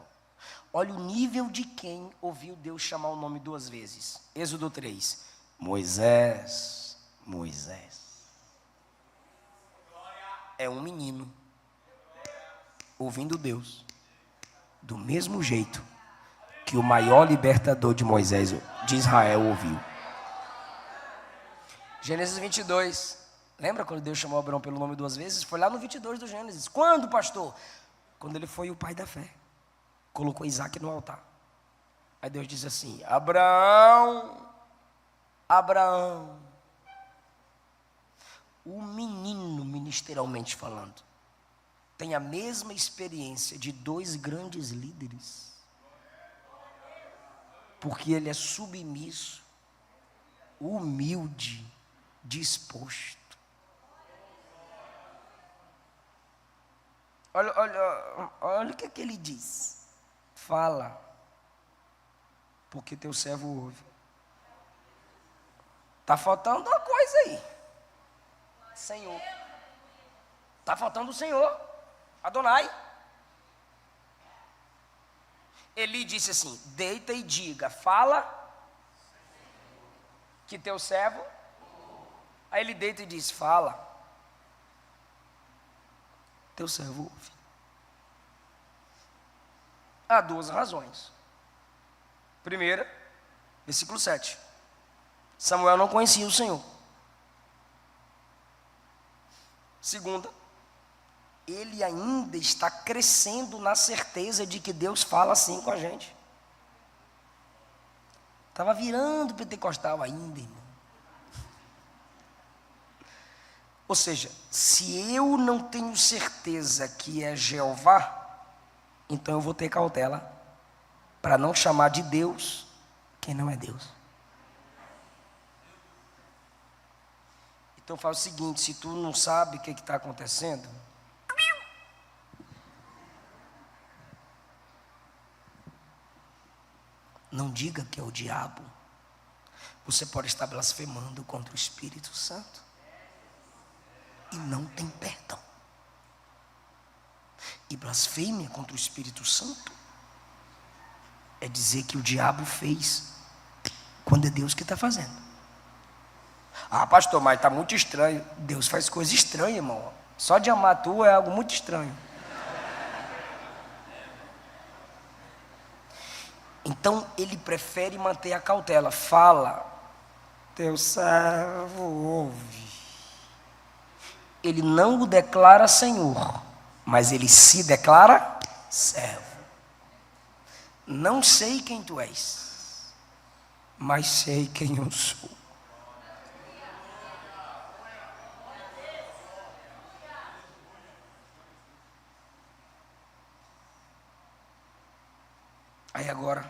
Olha o nível de quem ouviu Deus chamar o nome 2 vezes. Êxodo 3. Moisés, Moisés. É um menino ouvindo Deus do mesmo jeito que o maior libertador de Moisés, de Israel, ouviu. Gênesis 22. Lembra quando Deus chamou Abraão pelo nome 2 vezes? Foi lá no 22 do Gênesis. Quando, pastor? Quando ele foi o pai da fé. Colocou Isaac no altar. Aí Deus diz assim: Abraão, Abraão. O menino, ministerialmente falando, tem a mesma experiência de 2 grandes líderes. Porque ele é submisso, humilde, disposto. Olha o que ele diz. Fala, porque teu servo ouve. Está faltando uma coisa aí. Senhor. Está faltando o Senhor. Adonai. Eli disse assim: deita e diga, fala, que teu servo. Aí ele deita e diz: fala, teu servo ouve. Há 2 razões. Primeira, versículo 7. Samuel não conhecia o Senhor. Segunda, ele ainda está crescendo na certeza de que Deus fala assim com a gente. Estava virando pentecostal ainda, irmão. Ou seja, se eu não tenho certeza que é Jeová, então eu vou ter cautela para não chamar de Deus quem não é Deus. Então faz o seguinte: se tu não sabe o que está acontecendo, não diga que é o diabo. Você pode estar blasfemando contra o Espírito Santo e não tem perdão. E blasfêmia contra o Espírito Santo é dizer que o diabo fez quando é Deus que está fazendo. Ah, pastor, mas está muito estranho. Deus faz coisa estranha, irmão. Só de amar tu é algo muito estranho. Então ele prefere manter a cautela. Fala, teu servo ouve. Ele não o declara Senhor, mas ele se declara servo. Não sei quem tu és, mas sei quem eu sou. Aí agora,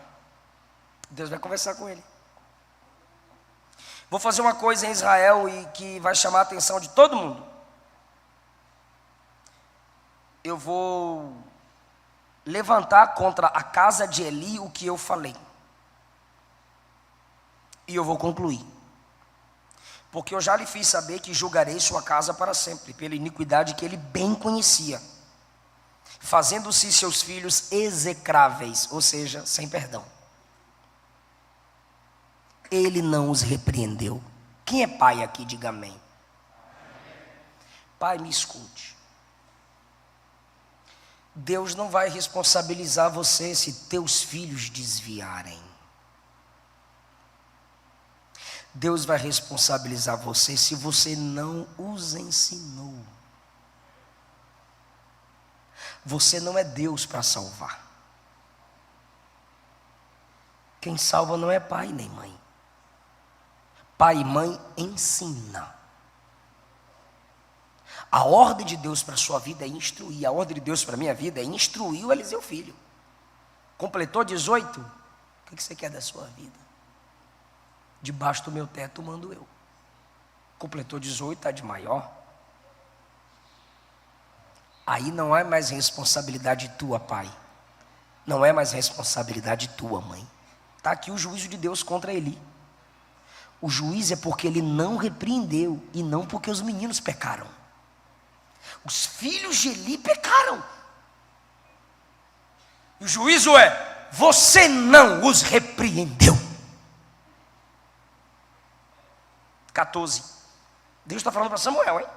Deus vai conversar com ele. Vou fazer uma coisa em Israel e que vai chamar a atenção de todo mundo. Eu vou levantar contra a casa de Eli o que eu falei. E eu vou concluir. Porque eu já lhe fiz saber que julgarei sua casa para sempre, pela iniquidade que ele bem conhecia, fazendo-se seus filhos execráveis, ou seja, sem perdão. Ele não os repreendeu. Quem é pai aqui, diga amém. Pai, me escute. Deus não vai responsabilizar você se teus filhos desviarem. Deus vai responsabilizar você se você não os ensinou. Você não é Deus para salvar. Quem salva não é pai nem mãe. Pai e mãe ensina. A ordem de Deus para a sua vida é instruir. A ordem de Deus para a minha vida é instruir o Eliseu filho. Completou 18? O que você quer da sua vida? Debaixo do meu teto mando eu. Completou 18, está de maior. Aí não é mais responsabilidade tua, pai. Não é mais responsabilidade tua, mãe. Está aqui o juízo de Deus contra Eli. O juízo é porque ele não repreendeu e não porque os meninos pecaram. Os filhos de Eli pecaram. E o juízo é: você não os repreendeu. 14. Deus está falando para Samuel, hein?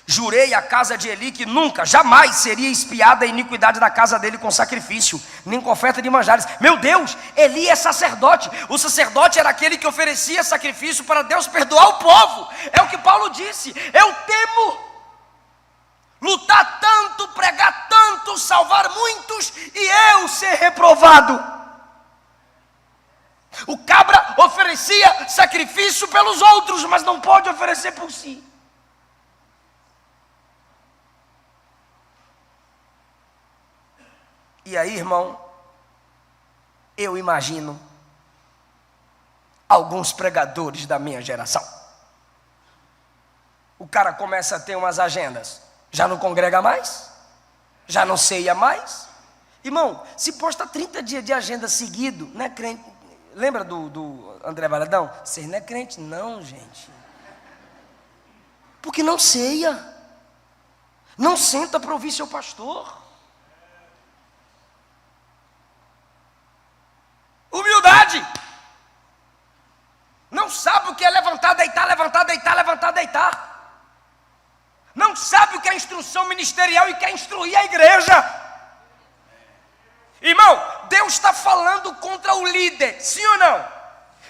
Jurei à casa de Eli que nunca, jamais seria expiada a iniquidade da casa dele com sacrifício, nem com oferta de manjares. Meu Deus, Eli é sacerdote. O sacerdote era aquele que oferecia sacrifício para Deus perdoar o povo. É o que Paulo disse: eu temo lutar tanto, pregar tanto, salvar muitos e eu ser reprovado. O cabra oferecia sacrifício pelos outros, mas não pode oferecer por si. E aí, irmão, eu imagino alguns pregadores da minha geração. O cara começa a ter umas agendas, já não congrega mais, já não ceia mais. Irmão, se posta 30 dias de agenda seguido, não é crente. Lembra do André Valadão? Você não é crente não, gente. Porque não ceia, não senta para ouvir seu pastor. Humildade. Não sabe o que é levantar, deitar, levantar, deitar, levantar, deitar. Não sabe o que é instrução ministerial e quer instruir a igreja. Irmão, Deus está falando contra o líder, sim ou não?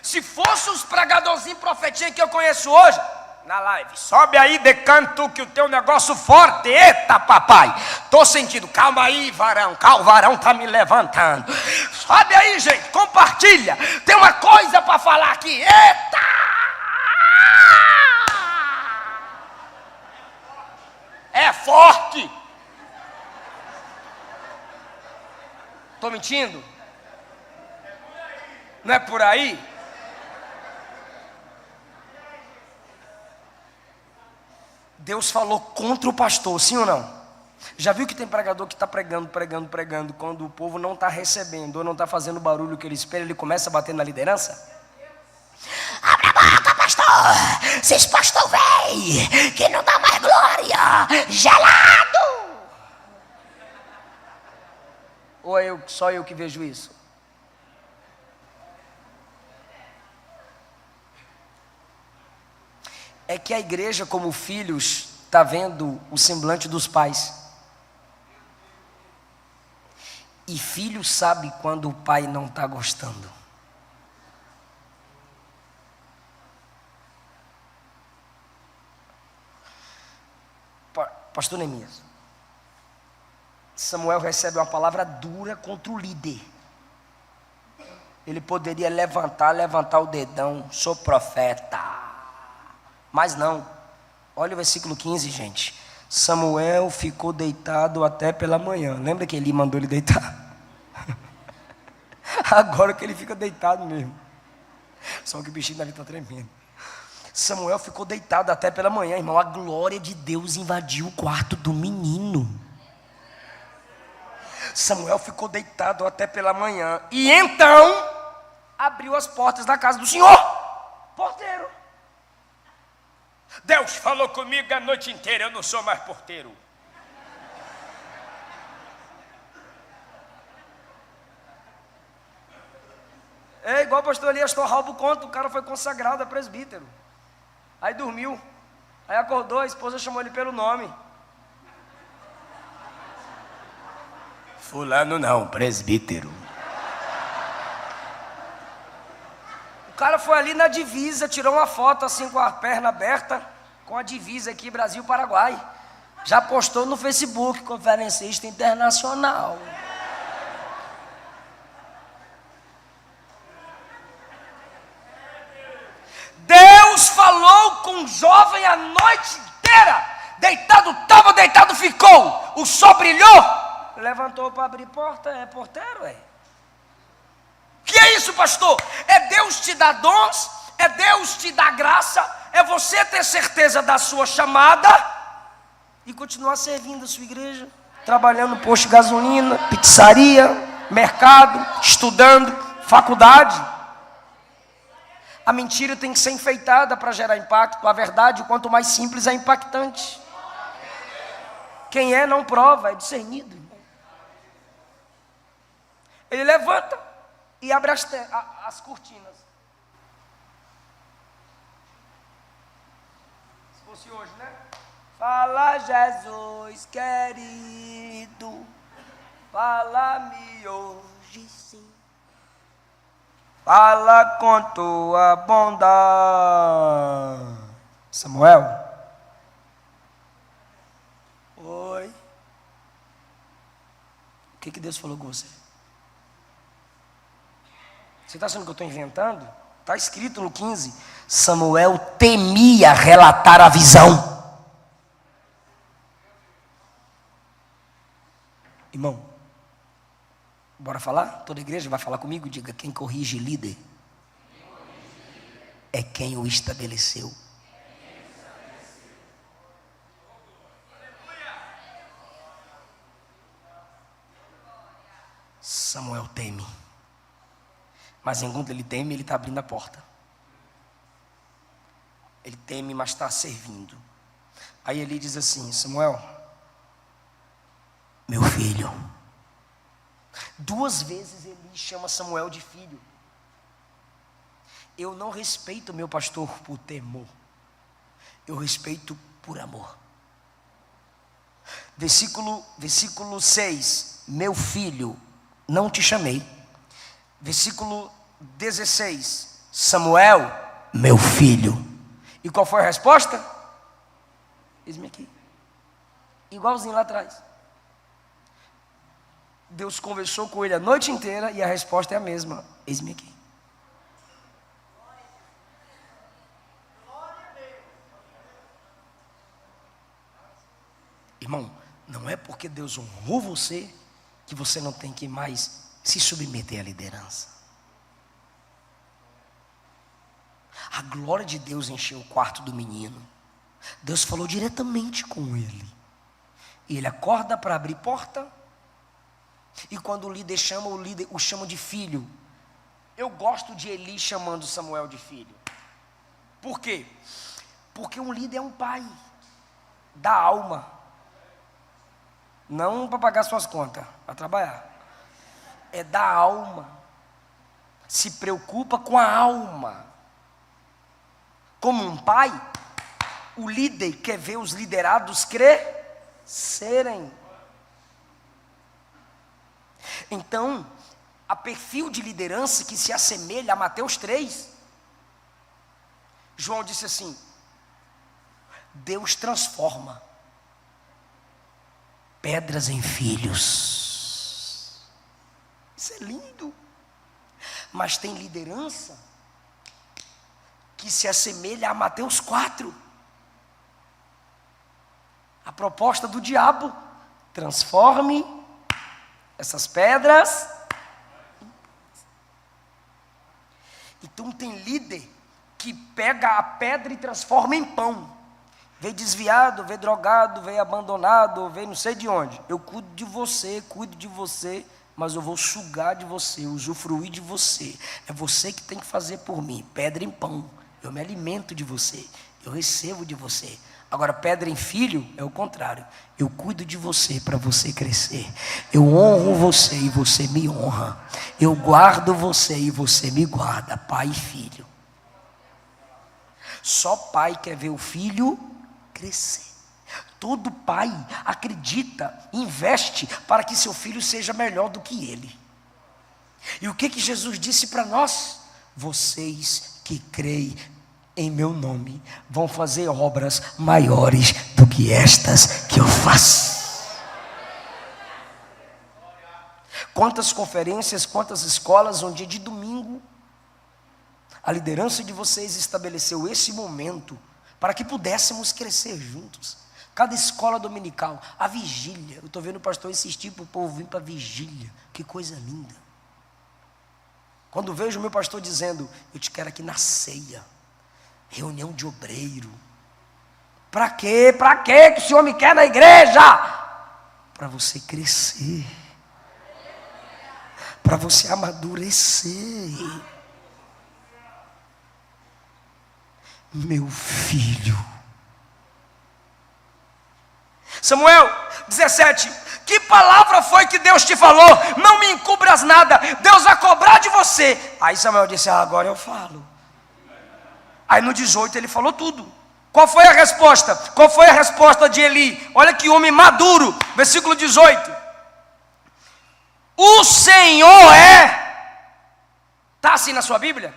Se fosse os pregadorzinhos profetinhos que eu conheço hoje, na live, sobe aí de canto que o teu negócio forte. Eita papai, tô sentindo. Calma aí varão, o varão tá me levantando. Sobe aí gente, compartilha. Tem uma coisa para falar aqui. Eita! É forte. Tô mentindo? Não é por aí? Deus falou contra o pastor, sim ou não? Já viu que tem pregador que está pregando, quando o povo não está recebendo ou não está fazendo o barulho que ele espera, ele começa a bater na liderança? Abre a boca, pastor! Vocês pastor véi, que não dá mais glória, gelado! Ou é só eu que vejo isso? É que a igreja, como filhos, está vendo o semblante dos pais. E filho sabe quando o pai não está gostando. Pastor Neemias, Samuel recebe uma palavra dura contra o líder. Ele poderia levantar o dedão, sou profeta. Mas não, olha o versículo 15, gente. Samuel ficou deitado até pela manhã. Lembra que Eli mandou ele deitar? Agora que ele fica deitado mesmo. Só que o bichinho deve estar tremendo. Samuel ficou deitado até pela manhã, irmão. A glória de Deus invadiu o quarto do menino. Samuel ficou deitado até pela manhã. E então abriu as portas da casa do Senhor. Porteiro. Deus falou comigo a noite inteira, eu não sou mais porteiro. É igual o pastor Elias Torralbo conta, o cara foi consagrado a presbítero. Aí dormiu, aí acordou, a esposa chamou ele pelo nome. Fulano não, presbítero. O cara foi ali na divisa, tirou uma foto assim com a perna aberta, com a divisa aqui, Brasil-Paraguai. Já postou no Facebook, conferencista internacional. Deus falou com o jovem a noite inteira. Estava deitado, ficou. O sol brilhou. Levantou para abrir porta, é porteiro, é. Que é isso, pastor? É Deus te dar dons, é Deus te dar graça, é você ter certeza da sua chamada e continuar servindo a sua igreja, trabalhando no posto de gasolina, pizzaria, mercado, estudando, faculdade. A mentira tem que ser enfeitada para gerar impacto. A verdade, quanto mais simples, é impactante. Quem é não prova, é discernido. Ele levanta e abre as cortinas. Se fosse hoje, né? Fala, Jesus querido, fala-me hoje sim. Fala com tua bondade. Samuel? Oi. O que Deus falou com você? Você está achando que eu estou inventando? Está escrito no 15. Samuel temia relatar a visão. Irmão, bora falar? Toda a igreja vai falar comigo? Diga: quem corrige líder é quem o estabeleceu. Samuel teme. Mas enquanto ele teme, ele está abrindo a porta. Ele teme, mas está servindo. Aí ele diz assim: Samuel, meu filho. 2 vezes ele chama Samuel de filho. Eu não respeito meu pastor por temor. Eu respeito por amor. Versículo 6. Meu filho, não te chamei. Versículo 16. Samuel, meu filho. E qual foi a resposta? Eis-me aqui. Igualzinho lá atrás. Deus conversou com ele a noite inteira e a resposta é a mesma: eis-me aqui. Irmão, não é porque Deus honrou você que você não tem que mais se submeter à liderança. A glória de Deus encheu o quarto do menino. Deus falou diretamente com ele. E ele acorda para abrir porta. E quando o líder chama, o líder o chama de filho. Eu gosto de Eli chamando Samuel de filho. Por quê? Porque um líder é um pai da alma. Não para pagar suas contas, para trabalhar. É da alma. Se preocupa com a alma. Como um pai, o líder quer ver os liderados crescerem. Então, a perfil de liderança que se assemelha a Mateus 3, João disse assim: Deus transforma pedras em filhos. Isso é lindo. Mas tem liderança que se assemelha a Mateus 4. A proposta do diabo: transforme essas pedras. Então tem líder que pega a pedra e transforma em pão. Veio desviado, veio drogado, veio abandonado, veio não sei de onde. Eu cuido de você, mas eu vou sugar de você, usufruir de você. É você que tem que fazer por mim. Pedra em pão. Eu me alimento de você. Eu recebo de você. Agora, pedra em filho é o contrário. Eu cuido de você para você crescer. Eu honro você e você me honra. Eu guardo você e você me guarda. Pai e filho. Só pai quer ver o filho crescer. Todo pai acredita, investe para que seu filho seja melhor do que ele. E o que Jesus disse para nós? Vocês que creem em meu nome vão fazer obras maiores do que estas que eu faço. Quantas conferências, quantas escolas, um dia de domingo, a liderança de vocês estabeleceu esse momento para que pudéssemos crescer juntos. Cada escola dominical, a vigília. Eu estou vendo o pastor insistir para o povo vir para a vigília. Que coisa linda. Quando vejo o meu pastor dizendo, eu te quero aqui na ceia, reunião de obreiro. Para quê? Para quê que o Senhor me quer na igreja? Para você crescer. Para você amadurecer. Meu filho. Samuel 17, que palavra foi que Deus te falou? Não me encubras nada, Deus vai cobrar de você. Aí Samuel disse, agora eu falo. Aí no 18 ele falou tudo. Qual foi a resposta? Qual foi a resposta de Eli? Olha que homem maduro, versículo 18. O Senhor está assim na sua Bíblia?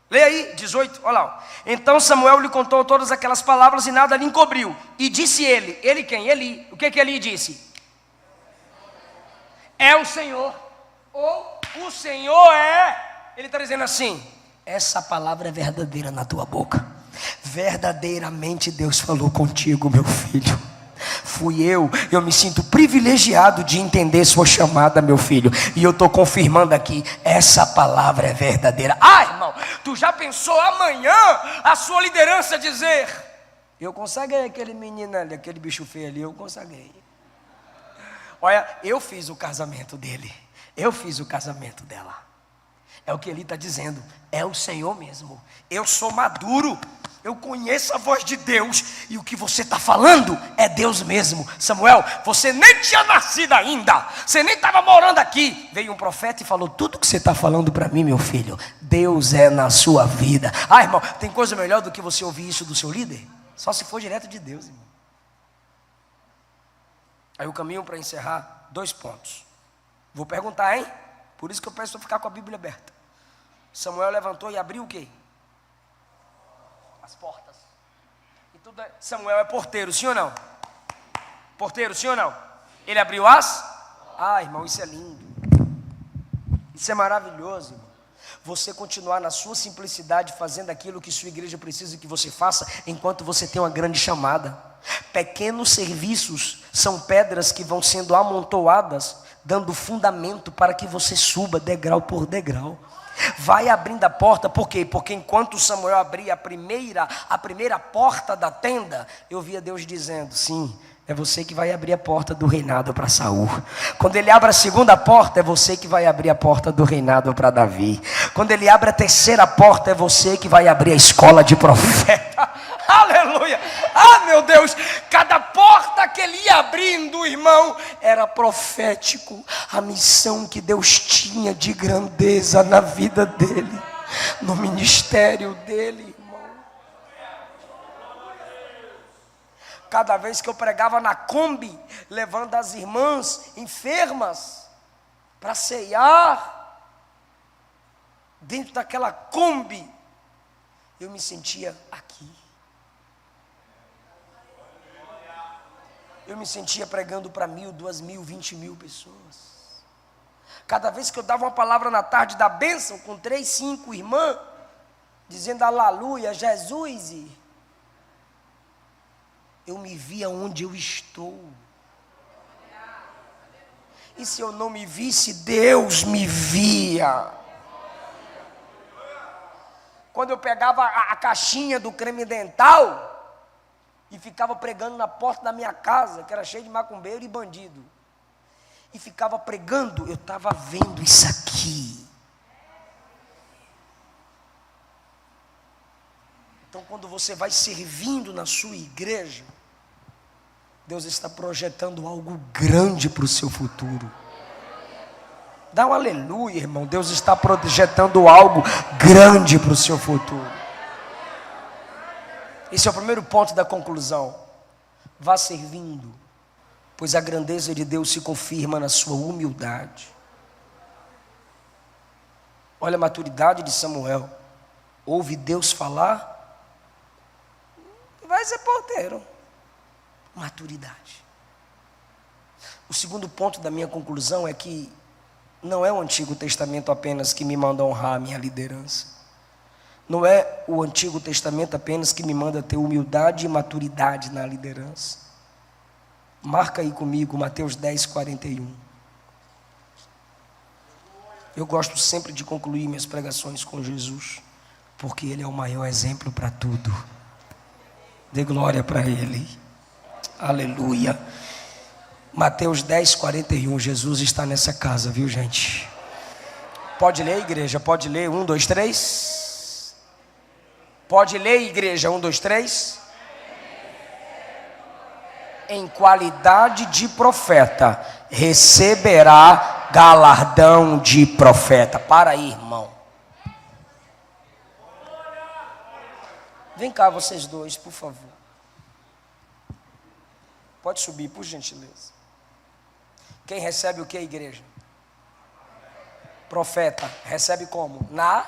Leia aí, 18, olha lá. Então Samuel lhe contou todas aquelas palavras e nada lhe encobriu. E disse ele quem? Eli. O que Eli disse? É o Senhor. Ou o Senhor é. Ele está dizendo assim, essa palavra é verdadeira na tua boca. Verdadeiramente Deus falou contigo, meu filho. Fui eu me sinto privilegiado de entender sua chamada, meu filho. E eu estou confirmando aqui, essa palavra é verdadeira. Irmão, tu já pensou amanhã a sua liderança dizer, eu consagrei aquele menino ali, aquele bicho feio ali, eu consagrei. Olha, eu fiz o casamento dele, eu fiz o casamento dela. É o que ele está dizendo, é o Senhor mesmo. Eu sou maduro, eu conheço a voz de Deus, e o que você está falando é Deus mesmo. Samuel, você nem tinha nascido ainda, você nem estava morando aqui. Veio um profeta e falou, tudo que você está falando para mim, meu filho, Deus é na sua vida. Irmão, tem coisa melhor do que você ouvir isso do seu líder? Só se for direto de Deus, irmão. Aí o caminho para encerrar, 2 pontos. Vou perguntar, hein? Por isso que eu peço para ficar com a Bíblia aberta. Samuel levantou e abriu o quê? As portas. E tudo Samuel é porteiro, sim ou não? Porteiro, sim ou não? Ele abriu as? Irmão, isso é lindo. Isso é maravilhoso, irmão. Você continuar na sua simplicidade, fazendo aquilo que sua igreja precisa que você faça, enquanto você tem uma grande chamada. Pequenos serviços são pedras que vão sendo amontoadas, dando fundamento para que você suba degrau por degrau. Vai abrindo a porta, por quê? Porque enquanto Samuel abria a primeira porta da tenda, eu via Deus dizendo, sim, é você que vai abrir a porta do reinado para Saul. Quando ele abre a segunda porta, é você que vai abrir a porta do reinado para Davi. Quando ele abre a terceira porta, é você que vai abrir a escola de profeta. Aleluia! Meu Deus! Cada porta que ele ia abrindo, irmão, era profético. A missão que Deus tinha de grandeza na vida dele, no ministério dele, irmão. Cada vez que eu pregava na Kombi, levando as irmãs enfermas para ceiar, dentro daquela Kombi, eu me sentia aqui. Eu me sentia pregando para 1.000, 2.000, 20.000 pessoas. Cada vez que eu dava uma palavra na tarde da bênção, com 3, 5 irmãs, dizendo aleluia, Jesus, eu me via onde eu estou. E se eu não me visse, Deus me via. Quando eu pegava a caixinha do creme dental e ficava pregando na porta da minha casa, que era cheia de macumbeiro e bandido, e ficava pregando, eu estava vendo isso aqui. Então, quando você vai servindo na sua igreja, Deus está projetando algo grande para o seu futuro. Dá um aleluia, irmão. Deus está projetando algo grande para o seu futuro. Esse é o primeiro ponto da conclusão. Vá servindo, pois a grandeza de Deus se confirma na sua humildade. Olha a maturidade de Samuel. ouve Deus falar, vai ser porteiro. Maturidade. O segundo ponto da minha conclusão é que não é o Antigo Testamento apenas que me manda honrar a minha liderança. Não é o Antigo Testamento apenas que me manda ter humildade e maturidade na liderança. Marca aí comigo Mateus 10, 41. Eu gosto sempre de concluir minhas pregações com Jesus, porque Ele é o maior exemplo para tudo. Dê glória para Ele. Aleluia. Mateus 10, 41. Jesus está nessa casa, viu, gente? Pode ler, igreja? Pode ler? 1, 2, 3. Pode ler, igreja? 1, 2, 3. Em qualidade de profeta, receberá galardão de profeta. Para aí, irmão. Vem cá, vocês dois, por favor. Pode subir, por gentileza. Quem recebe o que, igreja? Profeta. Recebe como? Na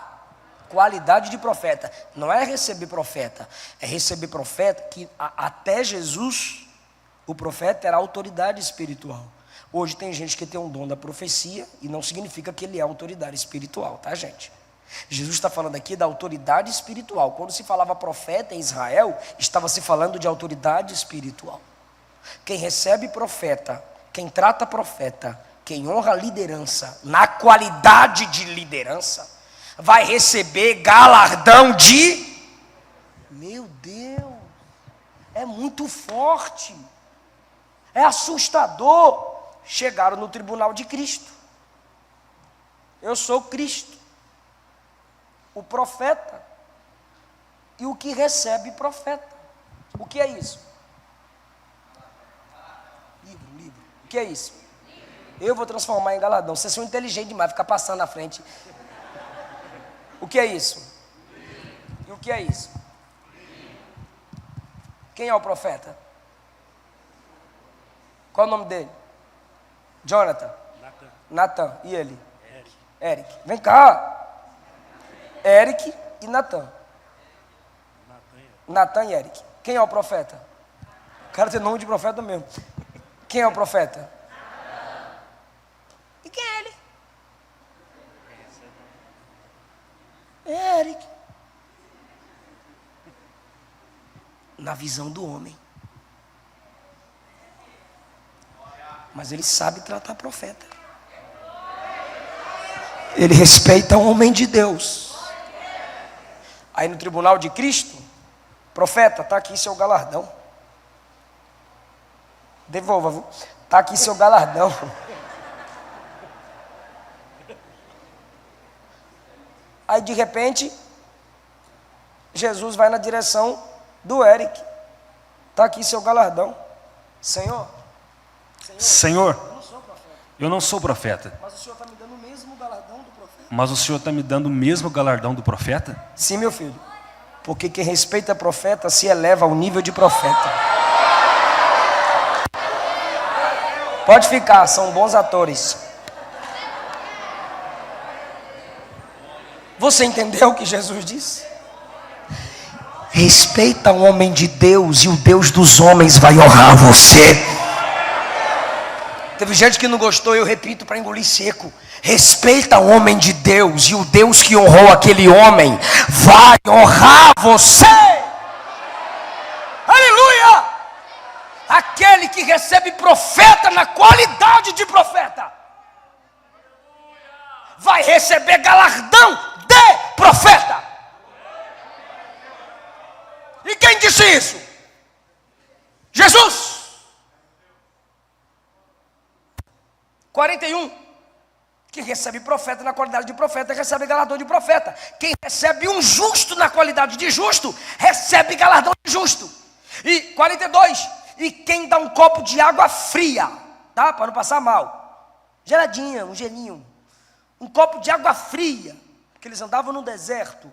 qualidade de profeta. Não é receber profeta. É receber profeta que até Jesus, o profeta era autoridade espiritual. Hoje tem gente que tem um dom da profecia e não significa que ele é autoridade espiritual, tá, gente? Jesus está falando aqui da autoridade espiritual. Quando se falava profeta em Israel, estava se falando de autoridade espiritual. Quem recebe profeta, quem trata profeta, quem honra a liderança, na qualidade de liderança, vai receber galardão de... Meu Deus, é muito forte, é assustador. Chegaram no tribunal de Cristo. Eu sou Cristo, o profeta, e o que recebe profeta. O que é isso? Livro. O que é isso? Eu vou transformar em galardão. Vocês são inteligentes demais, ficar passando na frente. O que é isso? E o que é isso? Quem é o profeta? Qual é o nome dele? Jonathan. Natan. E ele? Eric. Vem cá. Eric e Natan. Natan e Eric. Quem é o profeta? O cara tem nome de profeta mesmo. Quem é o profeta? E quem é ele? Eric. Na visão do homem. Mas ele sabe tratar profeta. Ele respeita o homem de Deus. Aí no tribunal de Cristo, profeta, está aqui seu galardão. Devolva, está aqui seu galardão. Aí de repente, Jesus vai na direção do Eric. Está aqui seu galardão. Senhor, eu não sou profeta. mas o Senhor está me dando o mesmo galardão do profeta? Mas o Senhor está me dando o mesmo galardão do profeta? Sim, meu filho. Porque quem respeita profeta se eleva ao nível de profeta. Pode ficar, são bons atores. Você entendeu o que Jesus disse? Respeita o homem de Deus e o Deus dos homens vai honrar você. Teve gente que não gostou, eu repito para engolir seco. Respeita o homem de Deus e o Deus que honrou aquele homem vai honrar você. Aleluia! Aquele que recebe profeta na qualidade de profeta vai receber galardão de profeta. E quem disse isso? Jesus. 41. Quem recebe profeta na qualidade de profeta, recebe galardão de profeta. Quem recebe um justo na qualidade de justo, recebe galardão de justo. E 42. E quem dá um copo de água fria, tá? Para não passar mal. Geladinha, um gelinho. Um copo de água fria, porque eles andavam no deserto.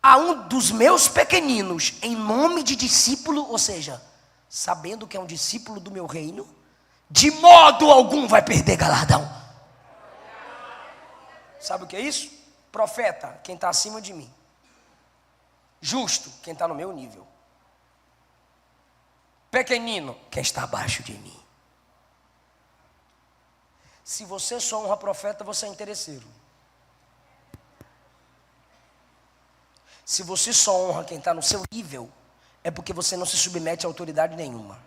A um dos meus pequeninos, em nome de discípulo, ou seja, sabendo que é um discípulo do meu reino, de modo algum vai perder galardão. Sabe o que é isso? Profeta, quem está acima de mim. Justo, quem está no meu nível. Pequenino, quem está abaixo de mim. Se você só honra profeta, você é interesseiro. Se você só honra quem está no seu nível, é porque você não se submete a autoridade nenhuma.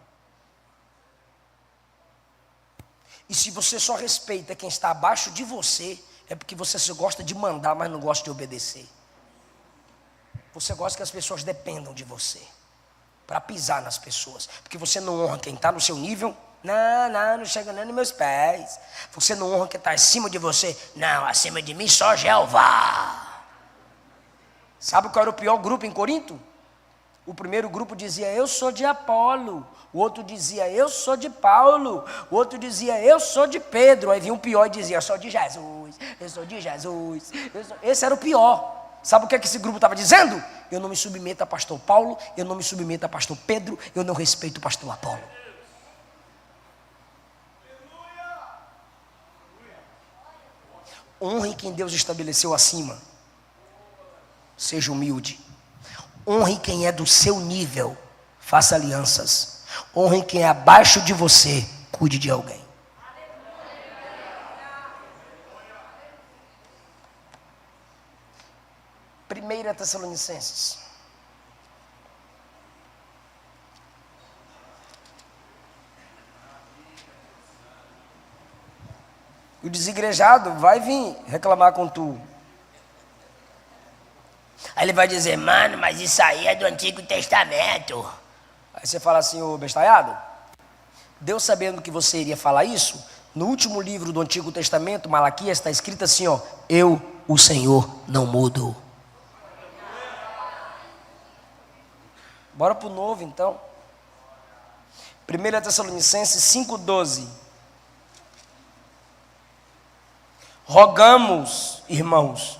E se você só respeita quem está abaixo de você, é porque você só gosta de mandar, mas não gosta de obedecer. Você gosta que as pessoas dependam de você, para pisar nas pessoas. Porque você não honra quem está no seu nível. Não chega nem nos meus pés. Você não honra quem está acima de você. Não, acima de mim só Jeová. Sabe qual era o pior grupo em Corinto? O primeiro grupo dizia, eu sou de Apolo. O outro dizia, eu sou de Paulo. O outro dizia, eu sou de Pedro. Aí vinha um pior e dizia, eu sou de Jesus. Eu sou de Jesus. Esse era o pior. Sabe o que esse grupo estava dizendo? Eu não me submeto a pastor Paulo. Eu não me submeto a pastor Pedro. Eu não respeito o pastor Apolo. Honre quem Deus estabeleceu acima. Seja humilde. Honre quem é do seu nível. Faça alianças. Honre quem é abaixo de você. Cuide de alguém. Primeira Tessalonicenses. O desigrejado vai vir reclamar com tu. Aí ele vai dizer, mano, mas isso aí é do Antigo Testamento. Aí você fala assim, ô bestalhado, Deus sabendo que você iria falar isso, no último livro do Antigo Testamento, Malaquias, está escrito assim, ó, eu, o Senhor, não mudo. Bora pro novo então. 1 Tessalonicenses 5,12. Rogamos, irmãos,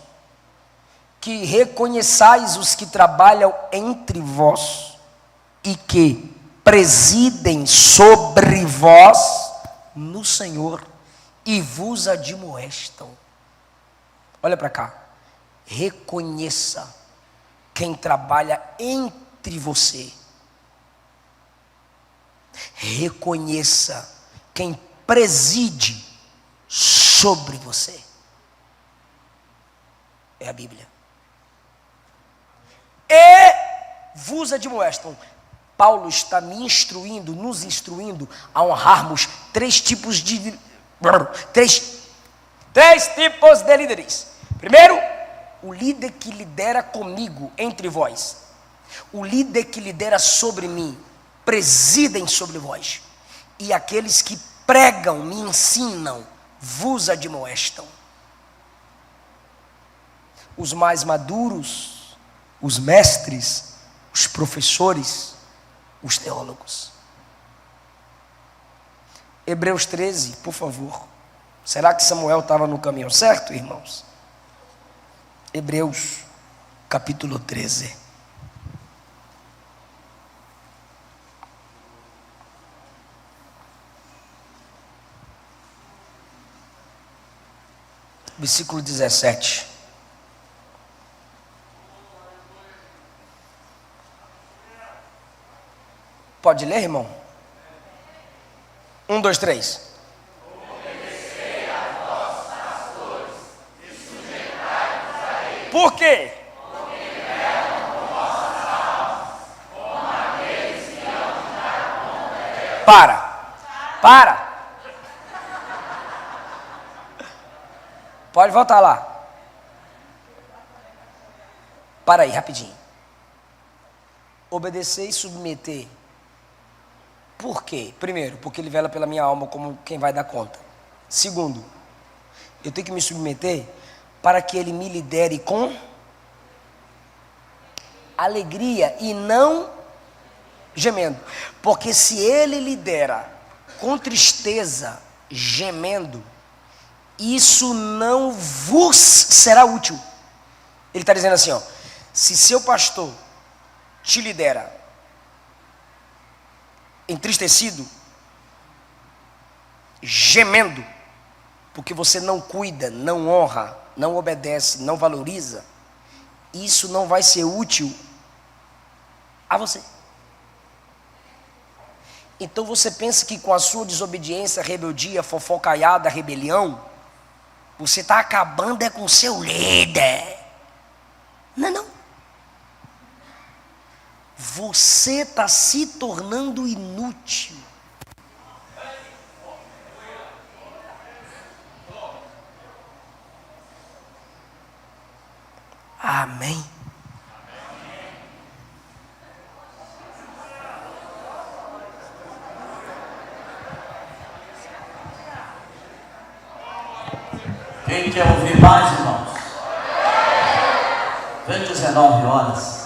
que reconheçais os que trabalham entre vós e que presidem sobre vós no Senhor e vos admoestam. Olha para cá. Reconheça quem trabalha entre você. Reconheça quem preside sobre você. É a Bíblia. E vos admoestam. Paulo está me instruindo, nos instruindo a honrarmos três tipos de líderes. Primeiro, o líder que lidera comigo, entre vós. O líder que lidera sobre mim, presidem sobre vós. E aqueles que pregam, me ensinam, vos admoestam. Os mais maduros, os mestres, os professores, os teólogos. Hebreus 13, por favor. Será que Samuel estava no caminho certo, irmãos? Hebreus, capítulo 13. Versículo 17. Pode ler, irmão? 1, 2, 3. Obedecei a vossos pastores e sujeitai-vos a eles. Por quê? Porque velam por vossas almas, como aqueles que hão de dar conta delas. Para. Pode voltar lá. Para aí, rapidinho. Obedecer e submeter. Por quê? Primeiro, porque ele vela pela minha alma como quem vai dar conta. Segundo, eu tenho que me submeter para que ele me lidere com alegria e não gemendo. Porque se ele lidera com tristeza, gemendo, isso não vos será útil. Ele está dizendo assim, ó, se seu pastor te lidera entristecido, gemendo, porque você não cuida, não honra, não obedece, não valoriza, isso não vai ser útil a você. Então você pensa que com a sua desobediência, rebeldia, fofocaiada, rebelião, você está acabando com o seu líder. Não, não. Você está se tornando inútil. Amém. Quem quer ouvir mais, irmãos? Vem 19 horas.